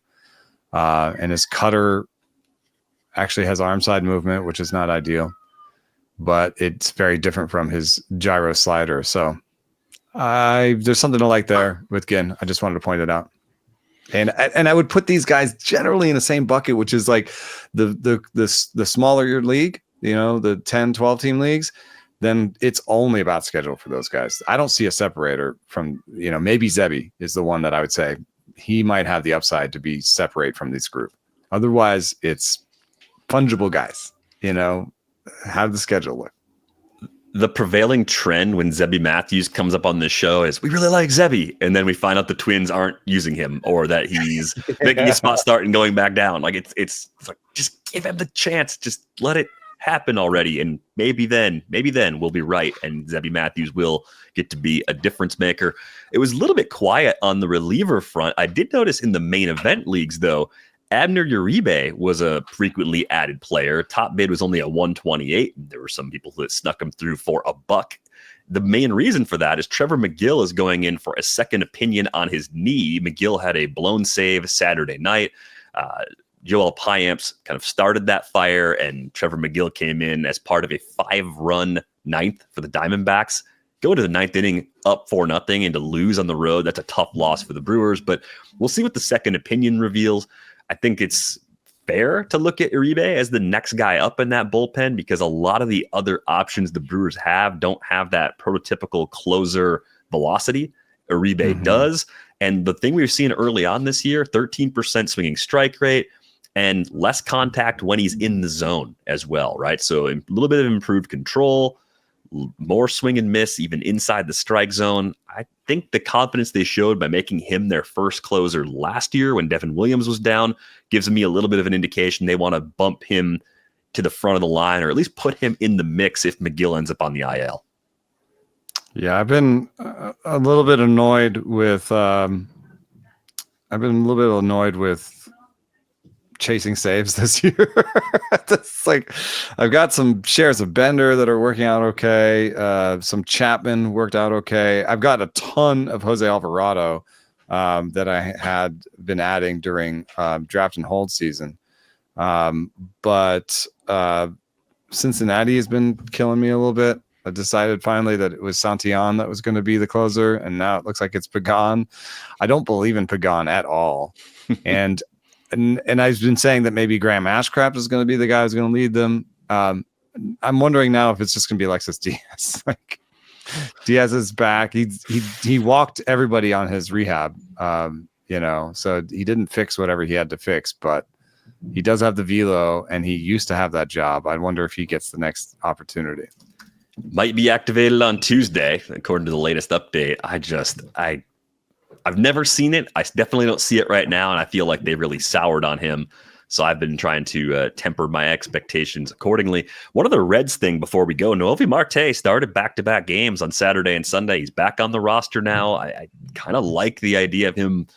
And his cutter actually has arm side movement, which is not ideal, but it's very different from his gyro slider. So there's something to like there with Ginn. I just wanted to point it out. And I would put these guys generally in the same bucket, which is like the smaller your league, the 10, 12 team leagues, then it's only about schedule for those guys. I don't see a separator from, maybe Zebby is the one that I would say he might have the upside to be separate from this group. Otherwise, it's fungible guys, how does the schedule look? The prevailing trend when Zebby Matthews comes up on this show is we really like Zebby. And then we find out the Twins aren't using him or that he's making a spot start and going back down. Like it's like, just give him the chance. Just let it happen already. And maybe then we'll be right. And Zebby Matthews will get to be a difference maker. It was a little bit quiet on the reliever front. I did notice in the main event leagues, though, Abner Uribe was a frequently added player. Top bid was only a 128. There were some people that snuck him through for $1. The main reason for that is Trevor McGill is going in for a second opinion on his knee. McGill had a blown save Saturday night. Joel Payamps kind of started that fire, and Trevor McGill came in as part of a 5-run ninth for the Diamondbacks. Go to the ninth inning up 4-0 and to lose on the road, that's a tough loss for the Brewers, but we'll see what the second opinion reveals. I think it's fair to look at Uribe as the next guy up in that bullpen because a lot of the other options the Brewers have don't have that prototypical closer velocity. Uribe does. And the thing we've seen early on this year, 13% swinging strike rate and less contact when he's in the zone as well, right? So a little bit of improved control, more swing and miss, even inside the strike zone. I think the confidence they showed by making him their first closer last year when Devin Williams was down gives me a little bit of an indication they want to bump him to the front of the line or at least put him in the mix if McGill ends up on the IL. Yeah, I've been a little bit annoyed with chasing saves this year. It's like I've got some shares of Bender that are working out okay. Some Chapman worked out okay. I've got a ton of Jose Alvarado that I had been adding during draft and hold season. But Cincinnati has been killing me a little bit. I decided finally that it was Santillan that was going to be the closer, and now it looks like it's Pagan. I don't believe in Pagan at all. And I've been saying that maybe Graham Ashcraft is going to be the guy who's going to lead them. I'm wondering now if it's just going to be Alexis Diaz. Like Diaz is back. He walked everybody on his rehab, so he didn't fix whatever he had to fix, but he does have the velo, and he used to have that job. I wonder if he gets the next opportunity. Might be activated on Tuesday, according to the latest update. I've never seen it. I definitely don't see it right now, and I feel like they really soured on him. So I've been trying to temper my expectations accordingly. One of the Reds thing before we go, Noelvi Marte started back-to-back games on Saturday and Sunday. He's back on the roster now. I kind of like the idea of him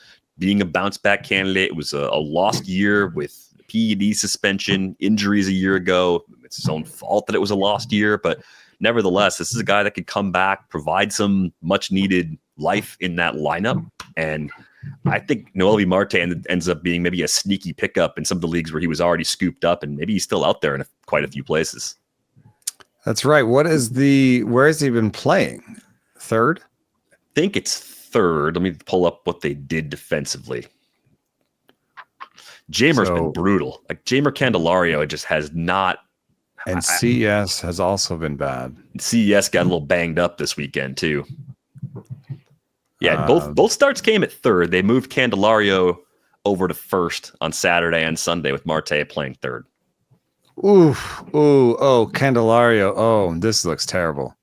being a bounce-back candidate. It was a lost year with PED suspension, injuries a year ago. It's his own fault that it was a lost year, but nevertheless, this is a guy that could come back, provide some much-needed life in that lineup. And I think Noelvi Marte ends up being maybe a sneaky pickup in some of the leagues where he was already scooped up, and maybe he's still out there in quite a few places. That's right. Where has he been playing? Third? I think it's third. Let me pull up what they did defensively. Jamer's been brutal. Like Jamer Candelario just has not. And CES has also been bad. CES got a little banged up this weekend too. Yeah, both starts came at third. They moved Candelario over to first on Saturday and Sunday with Marte playing third. Candelario. Oh, this looks terrible.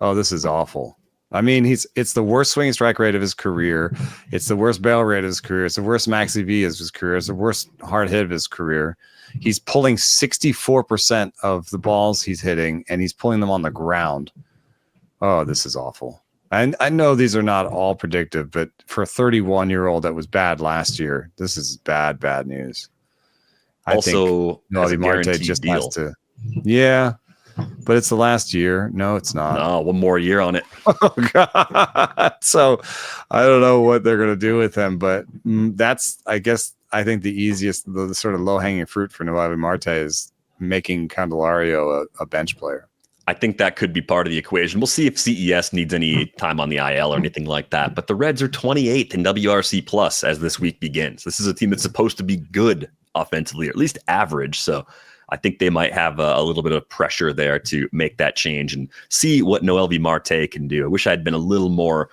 Oh, this is awful. I mean, it's the worst swing strike rate of his career. It's the worst barrel rate of his career. It's the worst max EV of his career. It's the worst hard hit of his career. He's pulling 64% of the balls he's hitting, and he's pulling them on the ground. Oh, this is awful. And I know these are not all predictive, but for a 31-year-old that was bad last year, this is bad news. I also, think Noelvi Marte just deal. Has to. Yeah. But it's the last year. No, it's not. No, one more year on it. Oh, God. So I don't know what they're going to do with him, but that's, I think the easiest, the sort of low-hanging fruit for Noelvi Marte is making Candelario a bench player. I think that could be part of the equation. We'll see if CES needs any time on the IL or anything like that. But the Reds are 28th in WRC plus as this week begins. This is a team that's supposed to be good offensively, or at least average. So I think they might have a little bit of pressure there to make that change and see what Noelvi Marte can do. I wish I had been a little more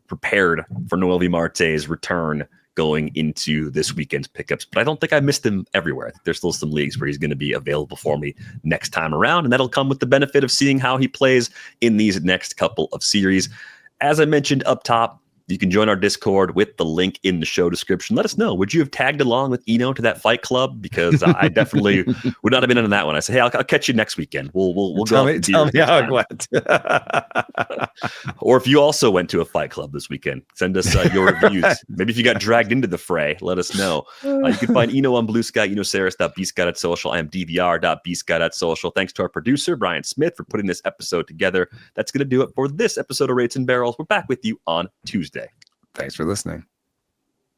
prepared for Noelvi Marte's return going into this weekend's pickups, but I don't think I missed him everywhere. I think there's still some leagues where he's going to be available for me next time around, and that'll come with the benefit of seeing how he plays in these next couple of series. As I mentioned up top, you can join our Discord with the link in the show description. Let us know. Would you have tagged along with Eno to that fight club? Because I definitely would not have been in that one. I say, hey, I'll catch you next weekend. We'll tell me how it went. Or if you also went to a fight club this weekend, send us your reviews. Maybe if you got dragged into the fray, let us know. You can find Eno on Blue Sky, enoceris.bsky.social. I am dvr.bsky.social. Thanks to our producer, Brian Smith, for putting this episode together. That's going to do it for this episode of Rates and Barrels. We're back with you on Tuesday. Thanks for listening.